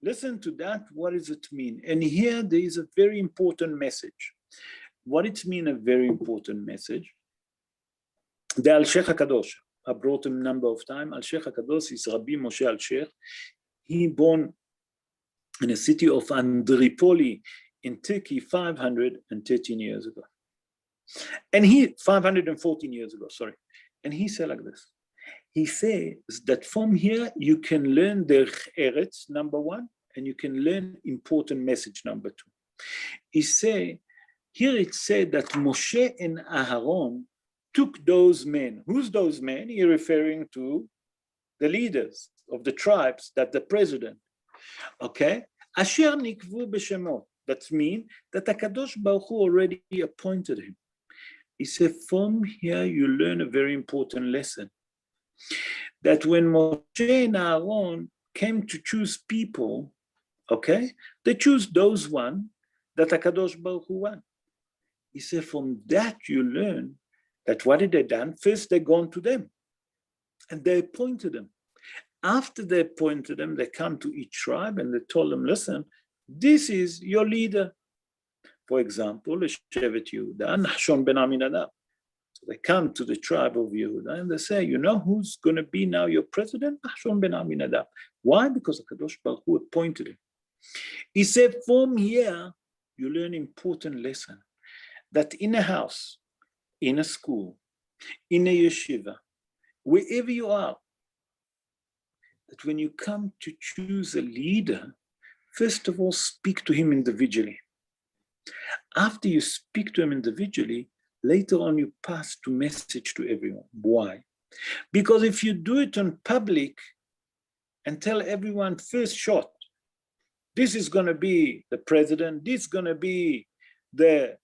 Listen to that, what does it mean? And here there is a very important message. What it means, a very important message? The Al-Sheikh HaKadosh, I brought him a number of times. Al-Sheikh HaKadosh is Rabbi Moshe Al-Sheikh. He born in a city of Andripoli in Turkey 513 years ago. And 514 years ago, sorry. And he said like this. He says that from here you can learn the Eretz, number one, and you can learn important message, number two. He said, here it said that Moshe and Aharon took those men. Who's those men? He's referring to the leaders of the tribes, that the president. Okay? Asher nikvu b'shemot. That means that HaKadosh Baruch Hu already appointed him. He said, from here you learn a very important lesson. That when Moshe and Aaron came to choose people, okay, they choose those one that HaKadosh Baruch Hu want. He said, from that you learn that what did they done? First they gone to them and they appointed them. After they appointed them, they come to each tribe and they told them, listen, this is your leader. For example, Shevet Yehuda, Nachshon ben Aminadab. So they come to the tribe of Yehuda and they say, you know who's going to be now your president? Nachshon ben Aminadab. Why? Because HaKadosh Baruch Hu appointed him. He said, from here, you learn important lesson. That in a house, in a school, in a yeshiva, wherever you are, that when you come to choose a leader, first of all, speak to him individually. After you speak to him individually, later on you pass the message to everyone. Why? Because if you do it in public and tell everyone first shot, this is going to be the president, this is going to be the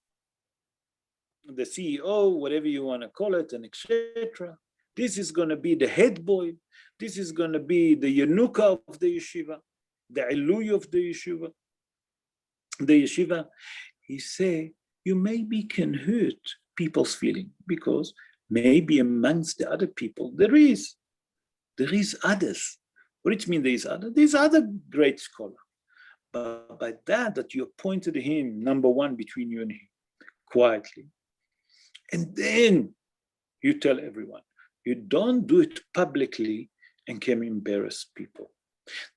CEO, whatever you want to call it, and etc. This is going to be the head boy. This is going to be the Yanuka of the yeshiva, the Ilui of the yeshiva. He say, you maybe can hurt people's feeling because maybe amongst the other people, there is others. What does it mean there is others? There's other great scholar. But by that you appointed him, number one, between you and him, quietly. And then you tell everyone. You don't do it publicly and can embarrass people.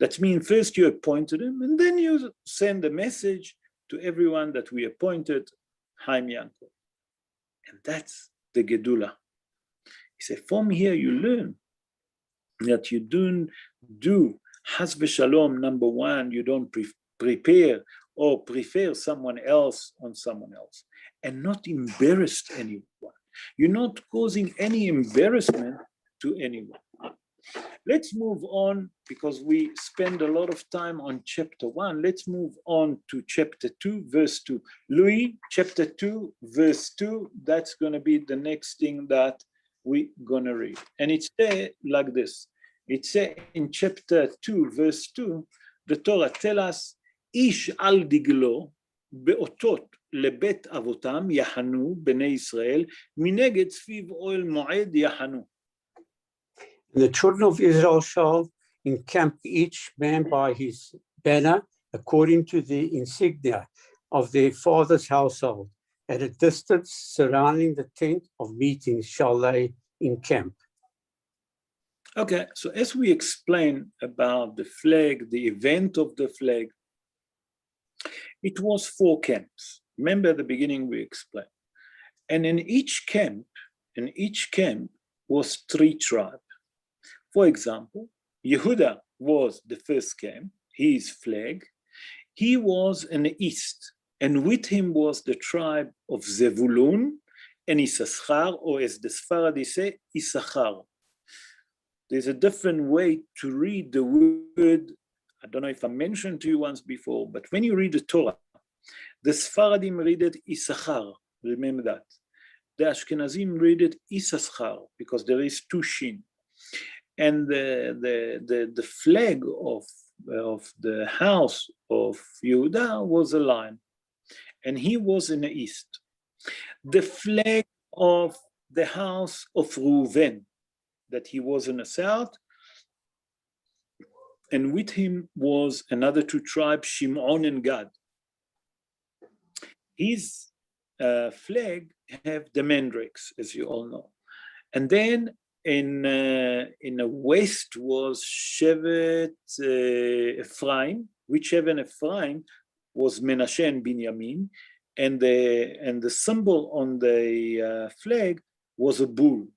That means first you appointed him, and then you send a message to everyone that we appointed Chaim Yankov. And that's the Gedula. He said, from here you learn that you don't do Chas v'Shalom, number one, you don't prepare or prefer someone else on someone else, and not embarrass anyone. You're not causing any embarrassment to anyone. Let's move on, because we spend a lot of time on chapter 1. Let's move on to chapter 2, verse 2. Louis, chapter 2, verse 2, that's going to be the next thing that we're going to read. And it's there like this. It says in chapter 2, verse 2, the Torah tells us, Ish al diglo be'otot lebet avotam yahanu bnei Israel mineged sviv oil moed yahanu. And the children of Israel shall encamp each man by his banner according to the insignia of their father's household. At a distance surrounding the tent of meetings shall they encamp. Okay, so as we explain about the flag, the event of the flag, it was 4 camps. Remember at the beginning we explained. And in each camp was 3 tribes. For example, Yehuda was the first camp, his flag. He was in the east, and with him was the tribe of Zevulun and Issachar, or as the Sfaradi say, Issachar. There's a different way to read the word. I don't know if I mentioned to you once before, but when you read the Torah, the Sfaradim read it Issachar, remember that. The Ashkenazim read it Issachar, because there is 2 shin. And the flag of the house of Yehuda was a lion, and he was in the east. The flag of the house of Reuven, that he was in the south, and with him was another 2 tribes, Shimon and Gad. His flag have the mandrakes, as you all know. And then in the west was Shevet Ephraim, which Shevet Ephraim was Menashe and Binyamin, and the symbol on the flag was a bull.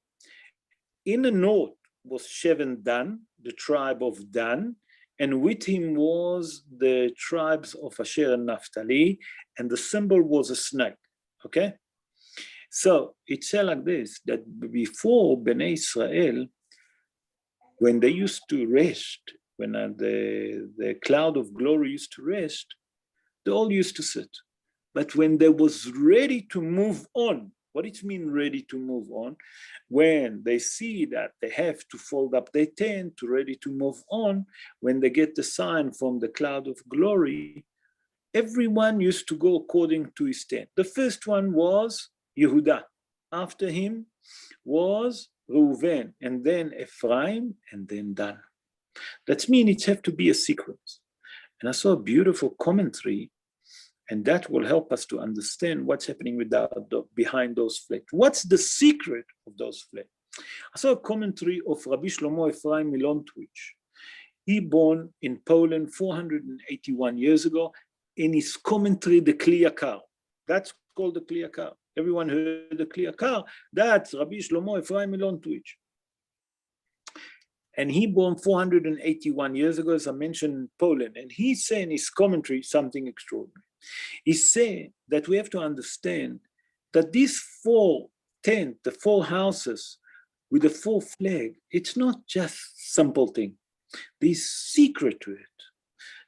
In the north was Shevet Dan, the tribe of Dan, and with him was the tribes of Asher and Naphtali, and the symbol was a snake, okay? So it said like this, that before Bnei Israel, when they used to rest, when the cloud of glory used to rest, they all used to sit. But when they was ready to move on, what it means ready to move on? When they see that they have to fold up their tent to ready to move on, when they get the sign from the cloud of glory, everyone used to go according to his tent. The first one was Yehuda. After him was Reuven, and then Ephraim, and then Dan. That means it has to be a sequence. And I saw a beautiful commentary, and that will help us to understand what's happening behind those flags. What's the secret of those flags? I saw a commentary of Rabbi Shlomo Ephraim Milontwich. He born in Poland 481 years ago. In his commentary, the Kli Yakar. That's called the Kli Yakar. Everyone heard the Kli Yakar. That's Rabbi Shlomo Ephraim Milontwich. And he born 481 years ago, as I mentioned, in Poland. And he said in his commentary something extraordinary. He said that we have to understand that these 4 tents, the 4 houses with the 4 flags, it's not just simple thing. There's secret to it.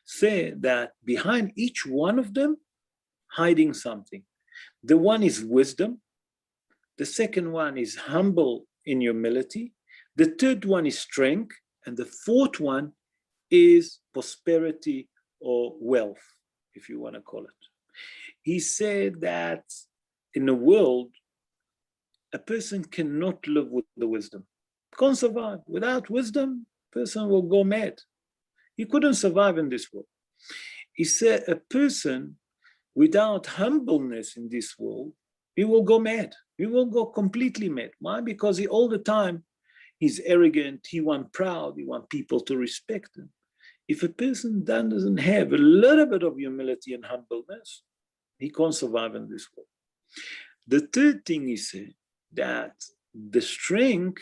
Say that behind each one of them, hiding something. The one is wisdom. The second one is humble in humility. The third one is strength. And the fourth one is prosperity or wealth, if you want to call it. He said that in the world, a person cannot live with the wisdom. Can't survive. Without wisdom, a person will go mad. He couldn't survive in this world. He said a person without humbleness in this world, he will go mad. He will go completely mad. Why? Because he all the time, he's arrogant, he wants proud, he wants people to respect him. If a person doesn't have a little bit of humility and humbleness, he can't survive in this world. The third thing he said, that the strength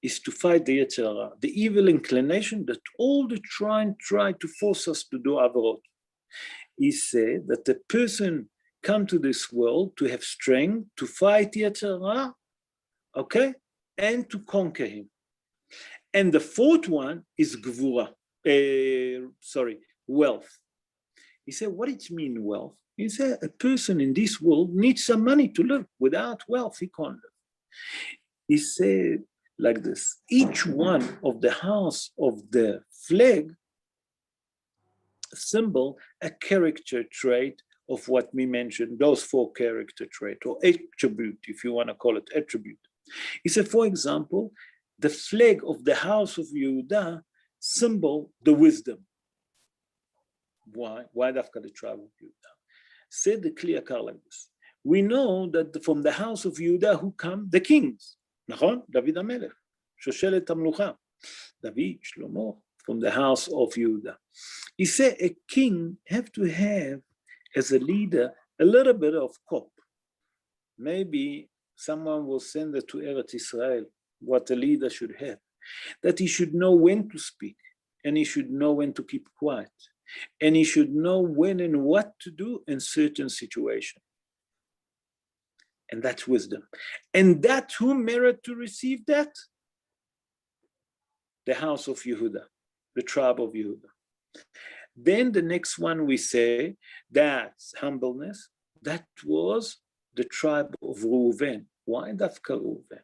is to fight the Yetzer Hara, the evil inclination that all the time try to force us to do avarot. He said that the person come to this world to have strength, to fight Yetzer Hara, okay, and to conquer him. And the fourth one is gvura, wealth. He said, what it means wealth? He said, a person in this world needs some money to live. Without wealth, he can't live. He said like this, each one of the house of the flag symbol a character trait of what we mentioned, those 4 character traits, or attribute, if you want to call it attribute. He said, for example, the flag of the house of Yehuda symbol the wisdom. Why? Why dafka the tribe of Yehuda? Said the clear car like this. We know that from the house of Yehuda who come the kings. Nachon? David HaMelech, Shoshelet HaMlucha. David, Shlomo, from the house of Yehuda. He said a king have to have, as a leader, a little bit of cop. Maybe someone will send it to Eretz Israel, what a leader should have. That he should know when to speak, and he should know when to keep quiet, and he should know when and what to do in certain situations. And that's wisdom. And that who merit to receive that? The house of Yehuda, the tribe of Yehuda. Then the next one we say, that's humbleness. That was the tribe of Reuven. Why dafka Reuven?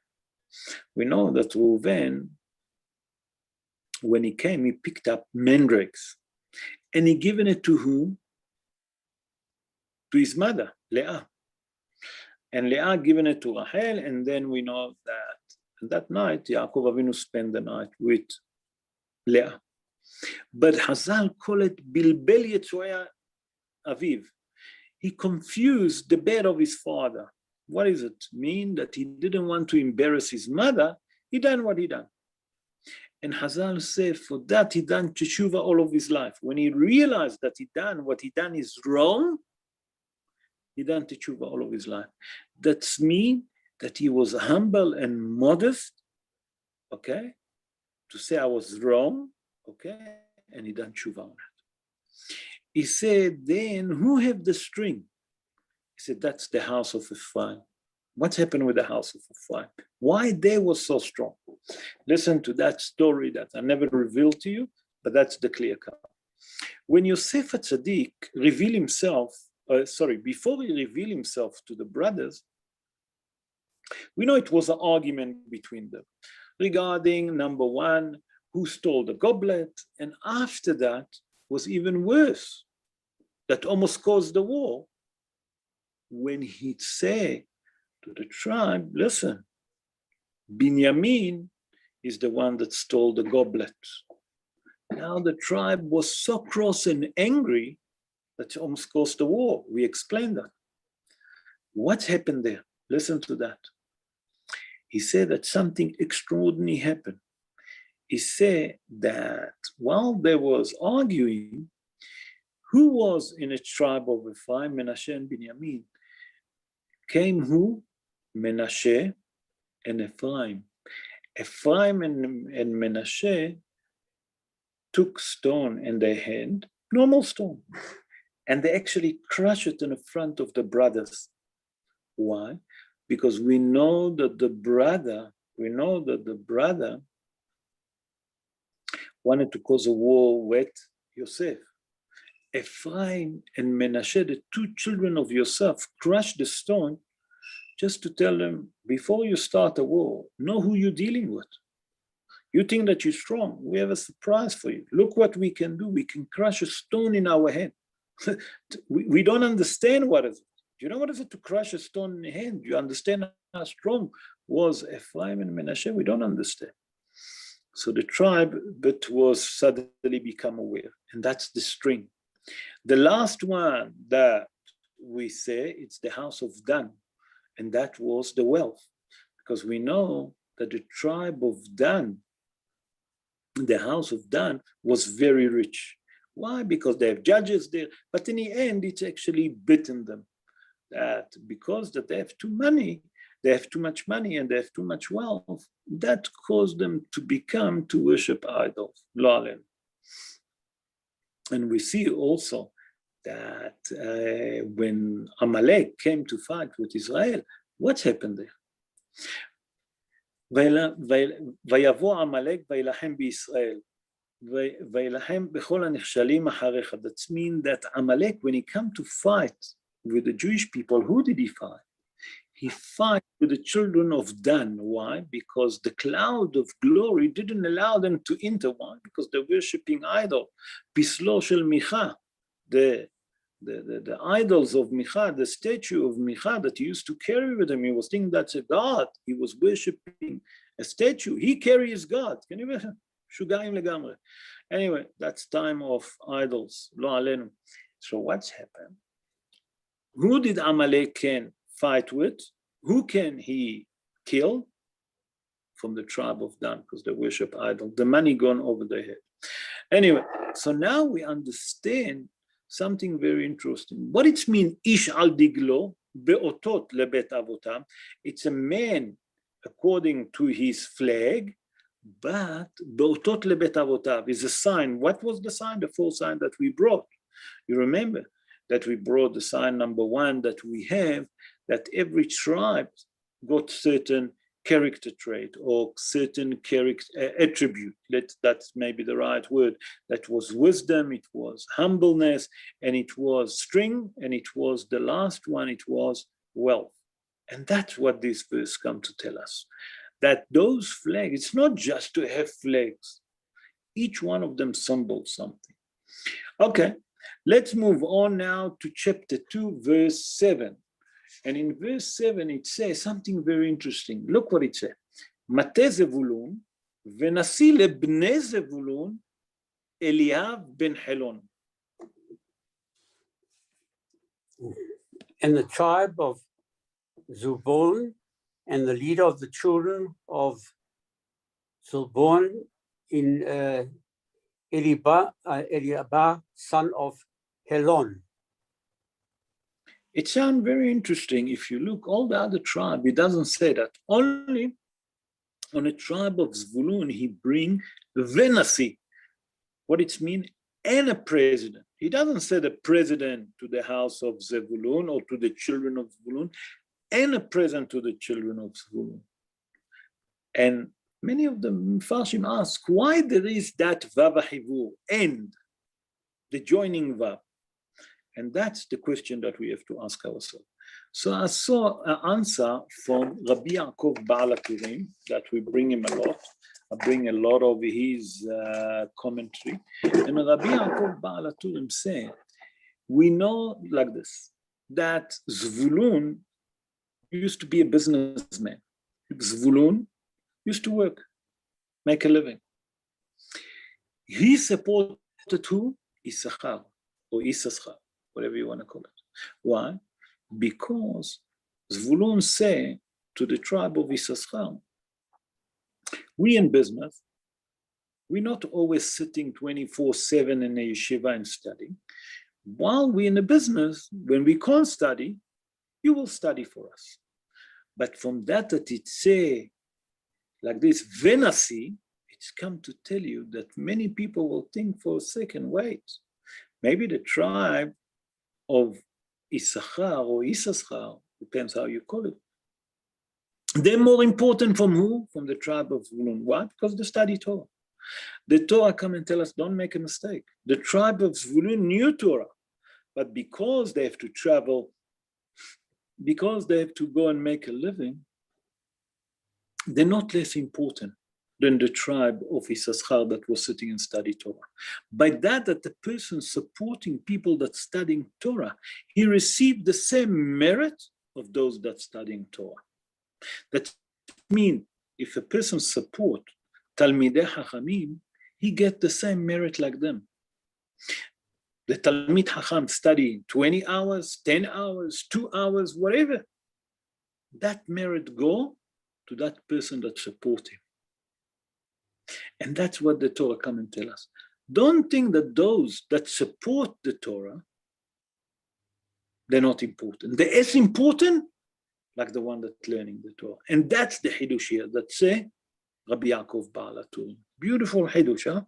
We know that Reuven, when he came, he picked up mandrakes. And he given it to whom? To his mother, Leah. And Leah given it to Rachel, and then we know that night, Yaakov Avinu spent the night with Leah. But Hazal call it Bilbel Yetzoya Aviv. He confused the bed of his father. What does it mean? That he didn't want to embarrass his mother. He done what he done. And Hazal said for that he done teshuva all of his life. When he realized that what he done is wrong, he done teshuva all of his life. That's mean that he was humble and modest, okay? To say I was wrong, okay? And he done teshuva on it. He said, then who have the string? He said, that's the house of Ephraim. What happened with the house of Ephraim? Why they were so strong? Listen to that story that I never revealed to you, but that's the clear cut. When Yosef HaTzadik revealed himself, before he revealed himself to the brothers, we know it was an argument between them regarding, number one, who stole the goblet, and after that was even worse, that almost caused the war, when he'd say to the tribe, listen, Binyamin is the one that stole the goblet. Now the tribe was so cross and angry that it almost caused the war. We explained that. What happened there? Listen to that. He said that something extraordinary happened. He said that while they was arguing, who was in a tribe of Ephraim, Menashe and Binyamin? Came who? Menashe and Ephraim. Ephraim and Menashe took stone in their hand, normal stone, and they actually crushed it in the front of the brothers. Why? Because we know that the brother wanted to cause a war with Yosef. Ephraim and Menashe, the 2 children of Yosef, crushed the stone just to tell them, before you start a war, know who you're dealing with. You think that you're strong. We have a surprise for you. Look what we can do. We can crush a stone in our hand. we don't understand what is it. Do you know what is it to crush a stone in the hand? Do you understand how strong was Ephraim and Menashe? We don't understand. So the tribe that was suddenly become aware, and that's the string. The last one that we say, it's the house of Dan, and that was the wealth, because we know that the tribe of Dan, the house of Dan, was very rich. Why? Because they have judges there, but in the end, it's actually bitten them. That because that they have too much money and they have too much wealth, that caused them to worship idols. And we see also that when Amalek came to fight with Israel, what happened there? ויבוא עמלק וילחם בישראל. וילחם בכל הנחשלים אחריך. That means that Amalek, when he come to fight with the Jewish people, who did he fight? He fought with the children of Dan. Why? Because the cloud of glory didn't allow them to enter. Why? Because they're worshipping idol. Pislo shel Micha, the idols of Micha, the statue of Micha that he used to carry with him. He was thinking that's a god. He was worshipping a statue. He carries God. Can you imagine? Shugayim legamre. Anyway, that's time of idols. Lo alenu. So what's happened? Who did Amalek can fight with? Who can he kill? From the tribe of Dan, because they worship idol. The money gone over their head. Anyway, so now we understand something very interesting. What it means, ish al diglo beotot lebet avotam. It's a man according to his flag, but beotot lebet avotav is a sign. What was the sign? The full sign that we brought. You remember that we brought the sign number 1 that we have, that every tribe got certain character trait or certain character attribute. That's maybe the right word. That was wisdom, it was humbleness, and it was strength, and it was the last one, it was wealth. And that's what this verse comes to tell us. That those flags, it's not just to have flags. Each one of them symbols something. Okay, let's move on now to chapter 2, verse 7. And in verse 7, it says something very interesting. Look what it says. Mate Zevulun, v'nasi lebnei Zevulun, Eliav ben Helon. And the tribe of Zebulun, and the leader of the children of Zebulun in Eliab, son of Helon. It sounds very interesting. If you look all the other tribe, it doesn't say that. Only on the tribe of Zvulun, he bring Venasi. What it means, and a president. He doesn't say the president to the house of Zevulun or to the children of Zvulun, and a president to the children of Zvulun. And many of the Mfarshim ask why there is that Vavahivu, and the joining Vav. And that's the question that we have to ask ourselves. So I saw an answer from Rabbi Yaakov Baal HaTurim that we bring him a lot. I bring a lot of his commentary. And Rabbi Yaakov Baal HaTurim said, we know like this, that Zvulun used to be a businessman. Zvulun used to work, make a living. He supported who? Issachar or Issachar, whatever you want to call it. Why? Because Zvulun say to the tribe of Issachar, we in business, we're not always sitting 24/7 in a yeshiva and studying. While we're in the business, when we can't study, you will study for us. But from that it say like this, Venasi, it's come to tell you that many people will think for a second, wait, maybe the tribe of Issachar or Issachar, depends how you call it, they're more important from who? From the tribe of Zvulun. What? Because they study Torah. The Torah come and tell us, don't make a mistake. The tribe of Zvulun knew Torah, but because they have to travel, because they have to go and make a living, they're not less important than the tribe of Issachar that was sitting and studying Torah. By that the person supporting people that studying Torah, he received the same merit of those that studying Torah. That means if a person support Talmidei Chachamim, he get the same merit like them. The Talmid Chacham study 20 hours, 10 hours, 2 hours, whatever. That merit go to that person that support him. And that's what the Torah come and tell us. Don't think that those that support the Torah, they're not important. They're as important like the one that's learning the Torah. And that's the Hidush here that say Rabbi Yaakov Baal HaTurim. Beautiful Hidush, huh?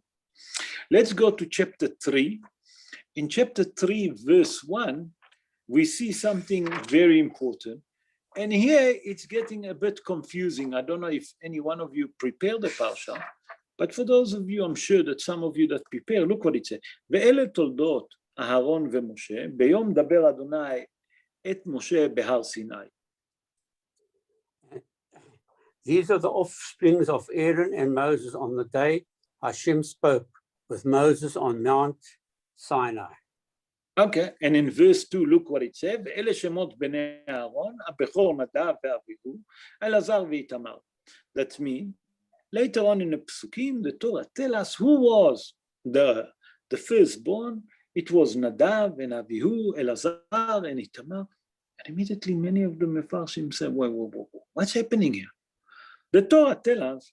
Let's go to chapter 3. In chapter 3, verse 1, we see something very important. And here it's getting a bit confusing. I don't know if any one of you prepared the parsha, but for those of you, I'm sure that some of you that prepare, look what it says. ואלה תולדות אהרון ומשה, ביום דבר אדוני את משה בהר סיני. These are the offsprings of Aaron and Moses on the day Hashem spoke with Moses on Mount Sinai. Okay, and in verse 2, look what it says. ואלה שמות בני אהרון, הבכור נדב ואביהו, אלעזר ואיתמר. That means, later on in the Psukim, the Torah tells us who was the firstborn. It was Nadav and Avihu, Elazar and Itamar. And immediately many of the Mefarshim said, whoa, what's happening here? The Torah tells us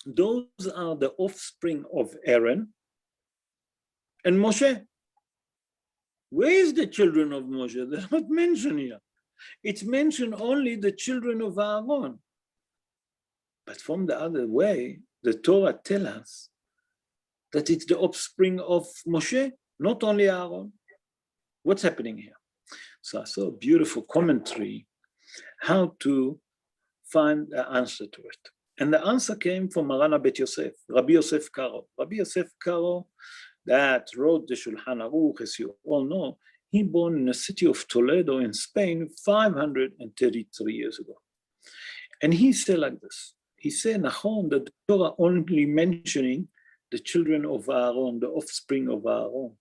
those are the offspring of Aaron and Moshe. Where is the children of Moshe? They're not mentioned here. It's mentioned only the children of Aaron. But from the other way, the Torah tells us that it's the offspring of Moshe, not only Aaron. What's happening here? So I saw a beautiful commentary how to find the answer to it. And the answer came from Marana Bet Yosef, Rabbi Yosef Karo. Rabbi Yosef Karo, that wrote the Shulchan Aruch, as you all know, he born in the city of Toledo in Spain 533 years ago. And he said like this. He said, Nachon, that the Torah only mentioning the children of Aaron, the offspring of Aaron.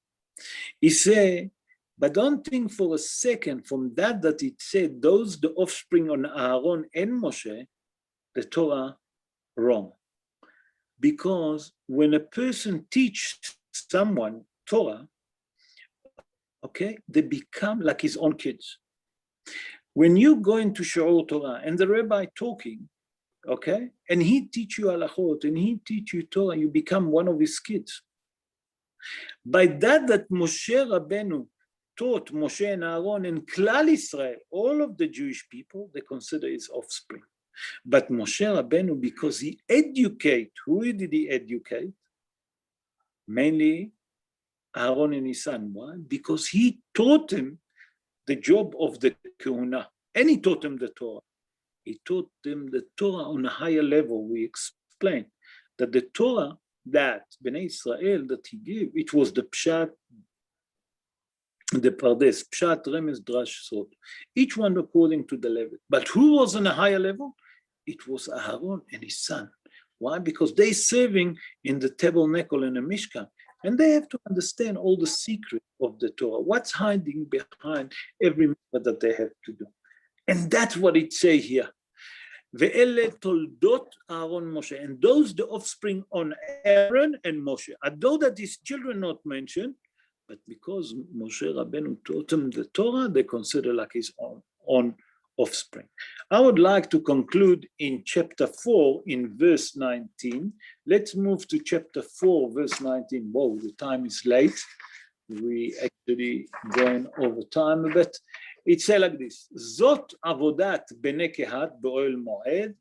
He said, but don't think for a second from that it said those the offspring on Aaron and Moshe, the Torah wrong. Because when a person teaches someone Torah, okay, they become like his own kids. When you go into Shiur Torah and the rabbi talking, okay, and he teach you halachot and he teach you Torah, you become one of his kids. By that Moshe Rabbeinu taught Moshe and Aaron and Klal Israel, all of the Jewish people, they consider his offspring. But Moshe Rabbeinu, because he educate, who did he educate? Mainly Aaron and his son. Why? Because he taught him the job of the Kehuna, and he taught him the Torah. He taught them the Torah on a higher level. We explained that the Torah that Bnei Israel that he gave, it was the Pshat, the Pardes, Pshat, Remez, Drash, Sot. Each one according to the level. But who was on a higher level? It was Aaron and his son. Why? Because they serving in the tabernacle and the Mishkan. And they have to understand all the secrets of the Torah. What's hiding behind every mitzvah that they have to do. And that's what it says here. Ve'ele toldot Aaron Moshe. And those the offspring on Aaron and Moshe. Although that his children not mentioned, but because Moshe Rabbeinu taught them the Torah, they consider like his own offspring. I would like to conclude in chapter 4 in verse 19. Let's move to chapter 4, verse 19. Whoa, the time is late. We actually going over time a bit. It says like this, Zot avodat bnei kehat be'oel moed.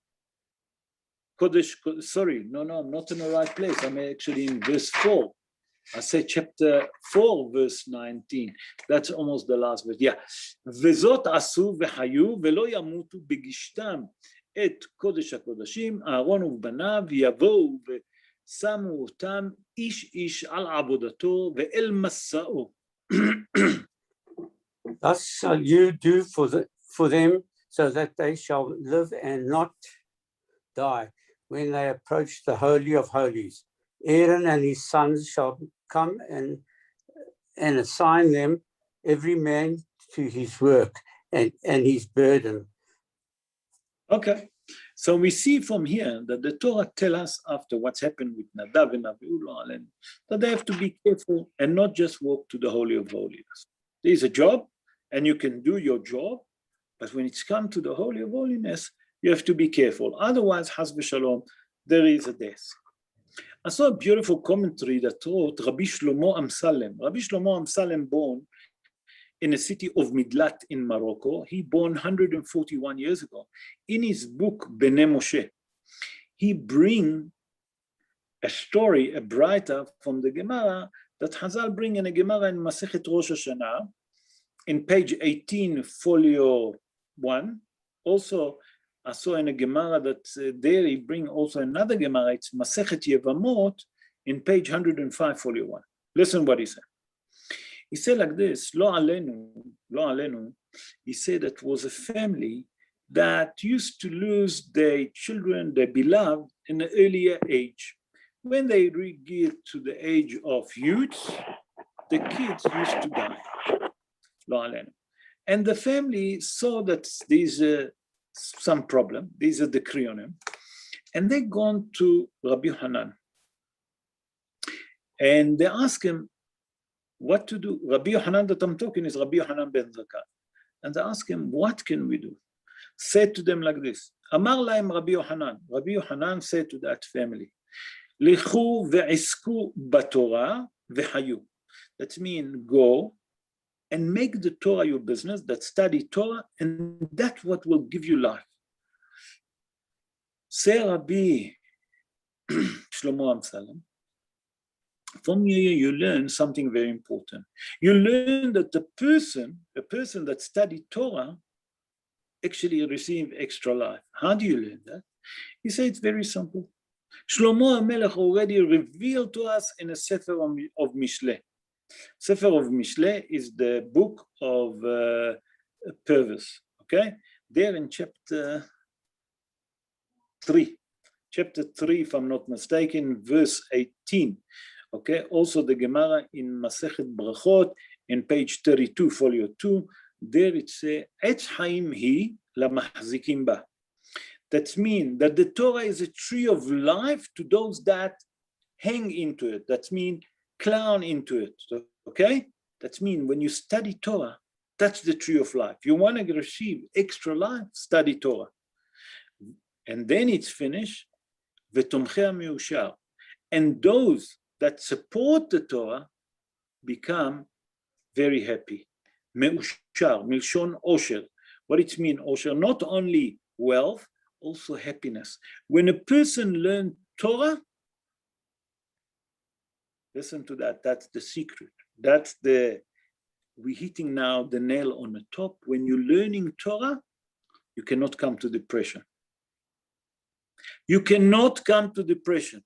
No, I'm not in the right place. I'm actually in verse 4. I say chapter 4, verse 19. That's almost the last verse. Yeah. וזאת עשו וחיו ולא ימותו בגישתם את קודש הקודשים, אהרון ובניו יבואו ושמו אותם איש איש על עבודתו ואל מסעו. Thus shall you do for them, so that they shall live and not die when they approach the Holy of Holies. Aaron and his sons shall come and assign them, every man to his work and his burden. Okay, so we see from here that the Torah tells us after what's happened with Nadav and Abihu, that they have to be careful and not just walk to the Holy of Holies. There is a job, and you can do your job, but when it's come to the Holy of Holiness, you have to be careful. Otherwise, Chas v'Shalom, there is a death. I saw a beautiful commentary that wrote Rabbi Shlomo Amsalem. Rabbi Shlomo Amsalem born in the city of Midlat in Morocco. He born 141 years ago. In his book, Bnei Moshe, he bring a story, a braita from the Gemara that Chazal bring in a Gemara in Masechet Rosh Hashanah, in page 18, folio one. Also, I saw in a Gemara that there he bring also another Gemara. It's Masechet Yevamot in page 105, folio 1. Listen what he said. He said like this, Lo alenu. He said that was a family that used to lose their children, their beloved, in an earlier age. When they get to the age of youth, the kids used to die. Lo alenu. And the family saw that there's some problem. These are the krionim. And they gone to Rabbi Hanan. And they ask him what to do. Rabbi Hanan that I'm talking is Rabbi Hanan ben Zakkai. And they ask him, what can we do? Said to them like this. Amar laim Rabbi Hanan. Rabbi Hanan said to that family, Lichu ve'isku batorah ve'hayu. That means go and make the Torah your business, that study Torah, and that's what will give you life. Say Rabbi Shlomo Amsalem, from here you learn something very important. You learn that a person that studied Torah actually receive extra life. How do you learn that? He said it's very simple. Shlomo HaMelech already revealed to us in a Sefer of Mishle. Sefer of Mishle is the book of Pervus, okay? There in chapter 3, if I'm not mistaken, verse 18, okay? Also the Gemara in Masechet Brachot, in page 32, folio 2, there it says, Etz Haim hi lamachzikim ba. That means that the Torah is a tree of life to those that hang into it. That means clown into it, okay? That means when you study Torah, that's the tree of life. You want to receive extra life, study Torah. And then it's finished, v'tomchei meushar. And those that support the Torah become very happy. Meushar, milshon osher. What it means, osher? Not only wealth, also happiness. When a person learns Torah, listen to that, that's the secret. We're hitting now the nail on the top. When you're learning Torah, you cannot come to depression. You cannot come to depression.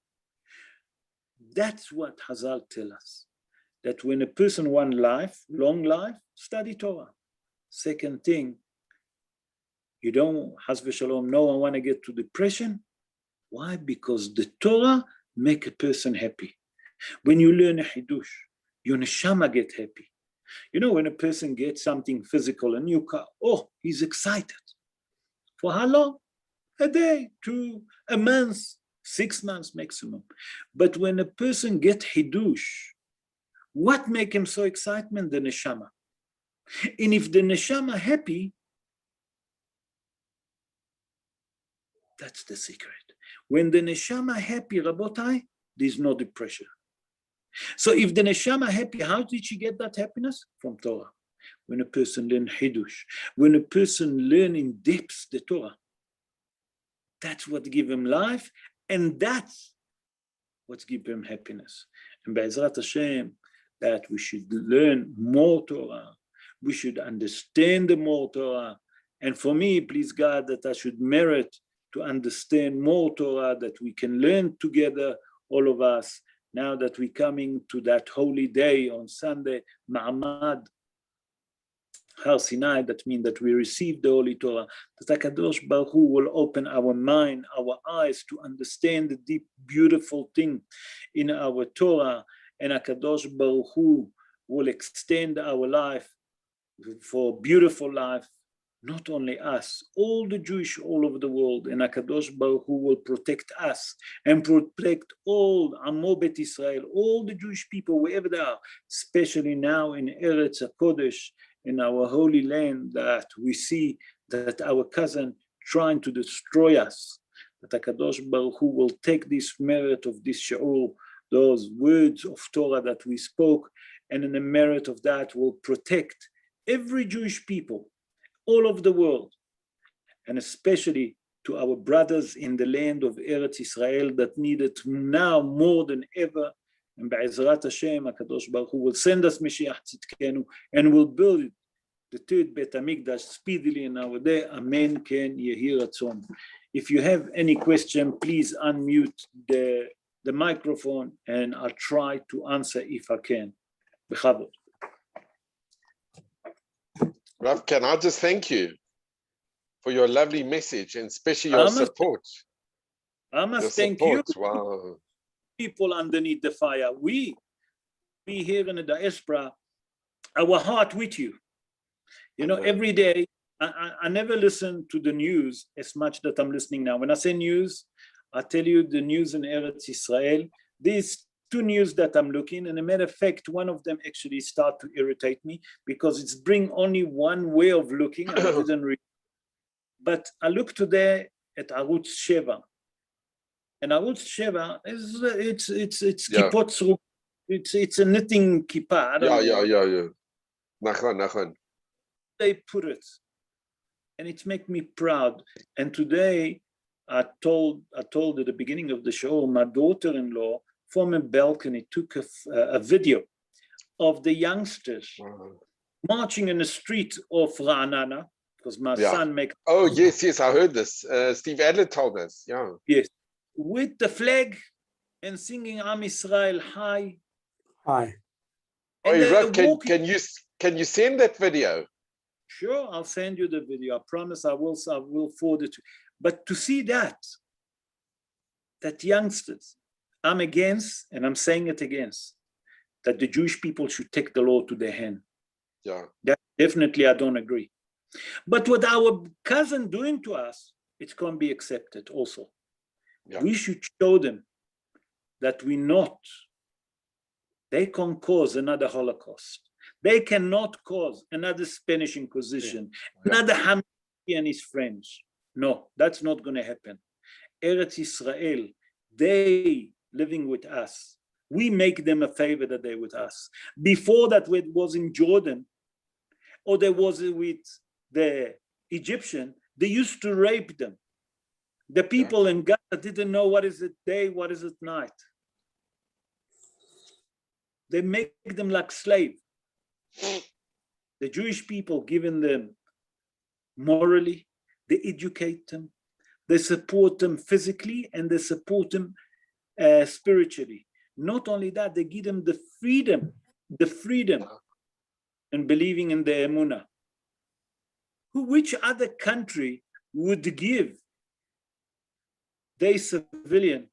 That's what Hazal tell us. That when a person wants life, long life, study Torah. Second thing, you don't, Haz v'shalom, no one want to get to depression. Why? Because the Torah make a person happy. When you learn a Hidush, your neshama get happy. You know, when a person gets something physical, a new car, oh, he's excited. For how long? A day, 2, a month, 6 months maximum. But when a person gets Hidush, what make him so excitement? The neshama. And if the neshama happy, that's the secret. When the neshama happy, Rabotai, there's no depression. So if the neshama happy, how did she get that happiness? From Torah. When a person learn Hidush, when a person learn in depth the Torah, that's what give him life, and that's what give him happiness. And Be'ezrat Hashem, that we should learn more Torah, we should understand the more Torah, and for me, please God, that I should merit to understand more Torah, that we can learn together, all of us, now that we're coming to that holy day on Sunday, Ma'amad, Har Sinai, that means that we receive the Holy Torah, that HaKadosh Baruch Hu will open our mind, our eyes to understand the deep, beautiful thing in our Torah, and HaKadosh Baruch Hu will extend our life for beautiful life, not only us, all the Jewish all over the world, and HaKadosh Baruch Hu will protect us and protect all Amo Bet Israel, all the Jewish people, wherever they are, especially now in Eretz HaKodesh, in our holy land, that we see that our cousin trying to destroy us, that HaKadosh Baruch Hu will take this merit of this shi'ur, those words of Torah that we spoke, and in the merit of that will protect every Jewish people all over the world, and especially to our brothers in the land of Eretz Israel that need it now more than ever. And Be'ezrat Hashem, HaKadosh Baruch Hu will send us Mashiach Tzidkenu and will build the third Bet HaMikdash speedily in our day. Amen, Ken Yehi Ratzon. If you have any question, please unmute the microphone and I'll try to answer if I can. Bechavod. Rav, can I just thank you for your lovely message and especially your support. I must thank you. Wow. People underneath the fire. We here in the diaspora, our heart with you. You know, every day, I never listen to the news as much that I'm listening now. When I say news, I tell you the news in Eretz Israel. These two news that I'm looking, and a matter of fact, one of them actually start to irritate me because it's bring only one way of looking. And I didn't read. But I look today at Arutz Sheva. And Arutz Sheva it's kippot zruk. It's a knitting kippah. Yeah. Nachon. They put it, and it makes me proud. And today, I told at the beginning of the show, my daughter-in-law from a balcony took a video of the youngsters marching in the street of Ra'anana, because my son makes. Oh yes, I heard this. Steve Adler told us. Yeah. Yes, with the flag and singing Am Israel High. Hi. Oh, Rav, can you send that video? Sure, I'll send you the video. I promise I will forward it to you. But to see that youngsters, I'm against, and I'm saying it against, that the Jewish people should take the law to their hand. Yeah. That definitely I don't agree. But what our cousin doing to us, it can't be accepted also. Yeah. We should show them that they can cause another Holocaust. They cannot cause another Spanish Inquisition, another Hamid and his friends. No, that's not going to happen. Eretz Israel, they living with us. We make them a favor that they're with us. Before that, when it was in Jordan, or there was with the Egyptian, they used to rape them. The people in Gaza didn't know what is it day, what is it night. They make them like slaves. The Jewish people giving them morally, they educate them, they support them physically, and they support them spiritually. Not only that, they give them the freedom in believing in the Emunah. Which other country would give their civilian,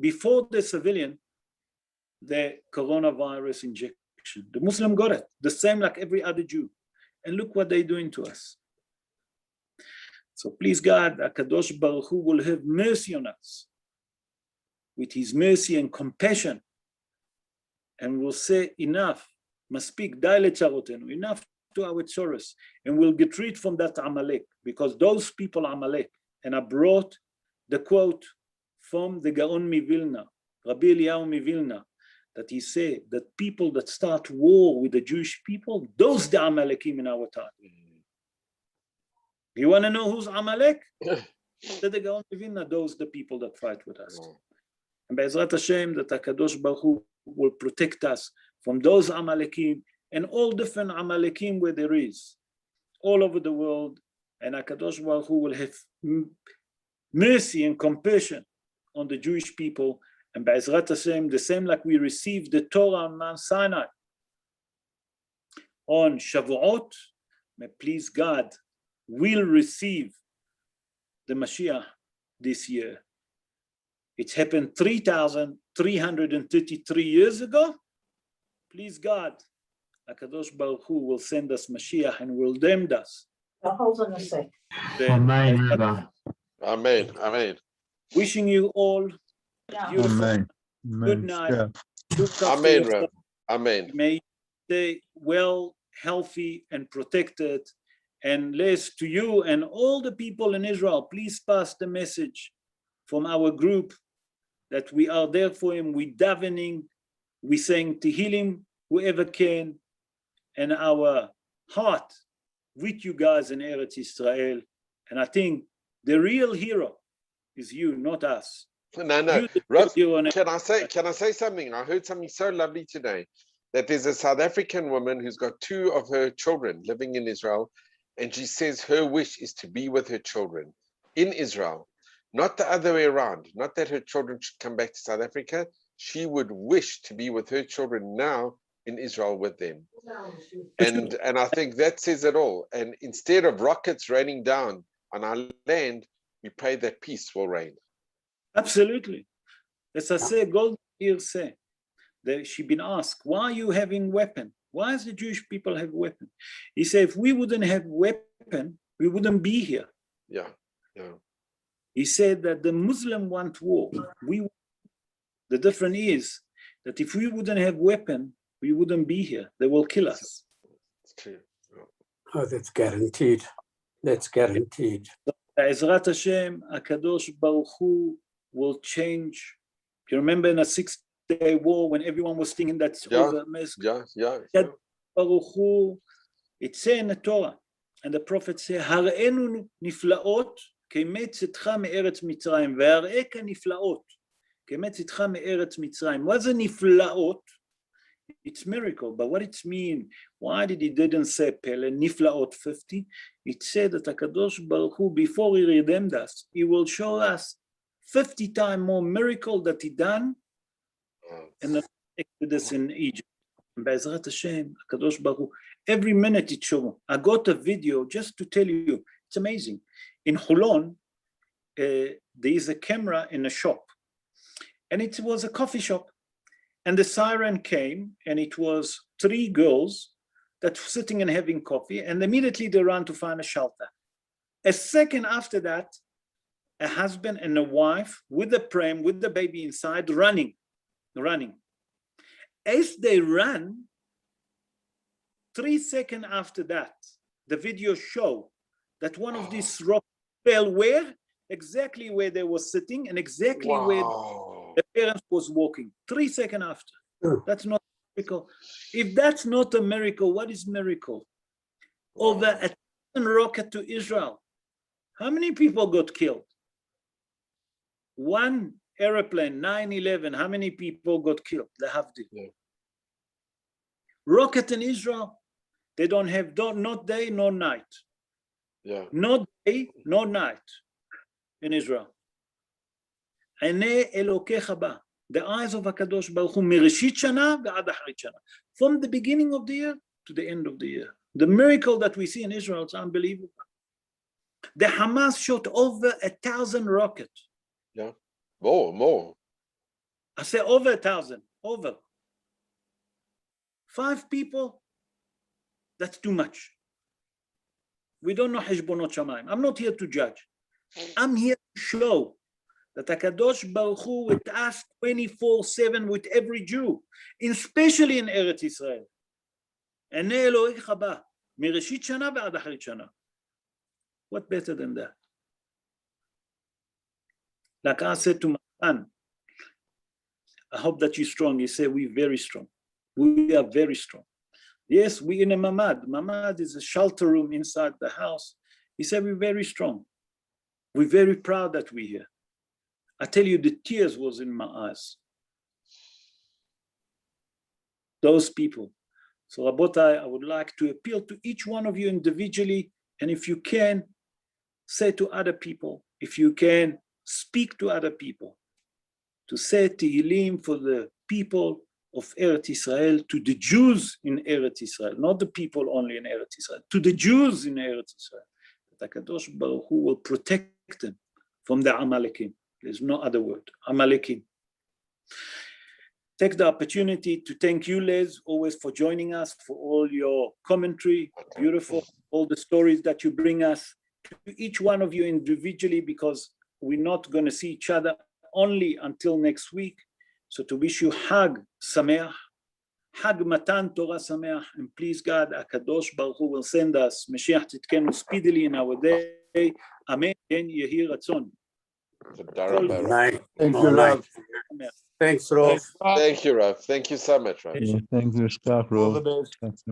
before the civilian, the coronavirus injection? The Muslim got it, the same like every other Jew. And look what they're doing to us. So please God, HaKadosh Baruch Hu will have mercy on us with his mercy and compassion. And will say enough, Maspik, enough to our tzoros, and we'll get rid from that Amalek, because those people are Amalek. And I brought the quote from the Gaon Mivilna, Rabbi Eliyahu Mivilna, that he said that people that start war with the Jewish people, those the Amalekim in our time. You want to know who's Amalek? The Gaon Mivilna, those the people that fight with us. And Be'ezrat Hashem, that HaKadosh Baruch Hu will protect us from those Amalekim and all different Amalekim where there is, all over the world. And HaKadosh Baruch Hu will have mercy and compassion on the Jewish people. And Be'ezrat Hashem, the same like we received the Torah on Mount Sinai on Shavuot, may please God, we'll receive the Mashiach this year. It's happened 3,333 years ago. Please God, HaKadosh Baruch Hu will send us Mashiach and will damn us. Hold on a sec. Amen. Wishing you all a beautiful good night. Amen, Rabbi. Amen. May you stay well, healthy, and protected. And Les, to you and all the people in Israel, please pass the message from our group that we are there for him. We davening, we saying Tehillim, whoever can, and our heart with you guys in Eretz Israel. And I think the real hero is you, not us. No. Rob, can I say something? I heard something so lovely today, that there's a South African woman who's got 2 of her children living in Israel, and she says her wish is to be with her children in Israel, not the other way around, not that her children should come back to South Africa. She would wish to be with her children now in Israel with them. And I think that says it all. And instead of rockets raining down on our land, we pray that peace will reign. Absolutely. As I say, Golden Ear say, that she been asked, why are you having weapon? Why does the Jewish people have weapon? He said, if we wouldn't have weapon, we wouldn't be here. Yeah. He said that the Muslim want war. The difference is that if we wouldn't have weapon, we wouldn't be here. They will kill us. It's true. Oh, that's guaranteed. That's guaranteed. Ezrat Hashem, HaKadosh Baruch Hu will change. You remember in the 6-day war when everyone was thinking that's over? Yeah. Baruch Hu, it says in the Torah, and the prophet said, Har'enu niflaot כמת צאתך מארץ מצרים, והראיך נפלאות, כמת צאתך מארץ מצרים. What's a נפלאות? It's miracle, but what it means, why did he didn't say Pele, נפלאות 50? It said that HaKadosh Baruch Hu, before he redeemed us, he will show us 50 times more miracle that he done in the Exodus in Egypt. And Be'ezrat Hashem, HaKadosh Baruch Hu, every minute it shows. I got a video just to tell you, it's amazing. In Holon, there is a camera in a shop, and it was a coffee shop, and the siren came, and it was 3 girls that were sitting and having coffee, and immediately they ran to find a shelter. A second after that, a husband and a wife with a pram, with the baby inside, running. As they ran, 3 seconds after that, the video showed that one of these rocks fell where? Exactly where they were sitting and exactly where the parents was walking. 3 seconds after. That's not a miracle. If that's not a miracle, what is miracle? Over a 1,000 rocket to Israel. How many people got killed? One airplane, 9/11, how many people got killed? Rocket in Israel, they don't have not day, nor night. No day, no night in Israel. The eyes of HaKadosh Baruch Hu, Mirishit Shana ve'ad Acharit Shana. From the beginning of the year to the end of the year. The miracle that we see in Israel is unbelievable. The Hamas shot over 1,000 rockets. Yeah, more. I say over 1,000, over. 5 people, that's too much. We don't know Heshbonot Shamayim. I'm not here to judge. I'm here to show that HaKadosh Baruch Hu with us 24/7 with every Jew, especially in Eretz Israel. What better than that? Like I said to my son, I hope that you're strong. He said, we're very strong. We are very strong. Yes, we in a mamad. Mamad is a shelter room inside the house. He said, we're very strong. We're very proud that we're here. I tell you, the tears was in my eyes. Those people. So Rabotai, I would like to appeal to each one of you individually, and if you can, say to other people, if you can, speak to other people, to say Tehillim for the people of Eretz Israel, to the Jews in Eretz Israel, not the people only in Eretz Israel, to the Jews in Eretz Israel, that HaKadosh Baruch Hu will protect them from the Amalekim. There's no other word, Amalekim. Take the opportunity to thank you, Les, always for joining us, for all your commentary, beautiful, all the stories that you bring us, to each one of you individually, because we're not going to see each other only until next week. So to wish you Hag Sameach, Hag Matan Torah Sameach, and please God, HaKadosh Baruch Hu will send us Mashiach Tzidkenu speedily in our day. Amen. Ken Yehi Ratzon. Thank you, Rav. Thanks, Rav. Thank you, Rav. Thank you so much, Rav. Thank you, Rav. All the best. Thanks,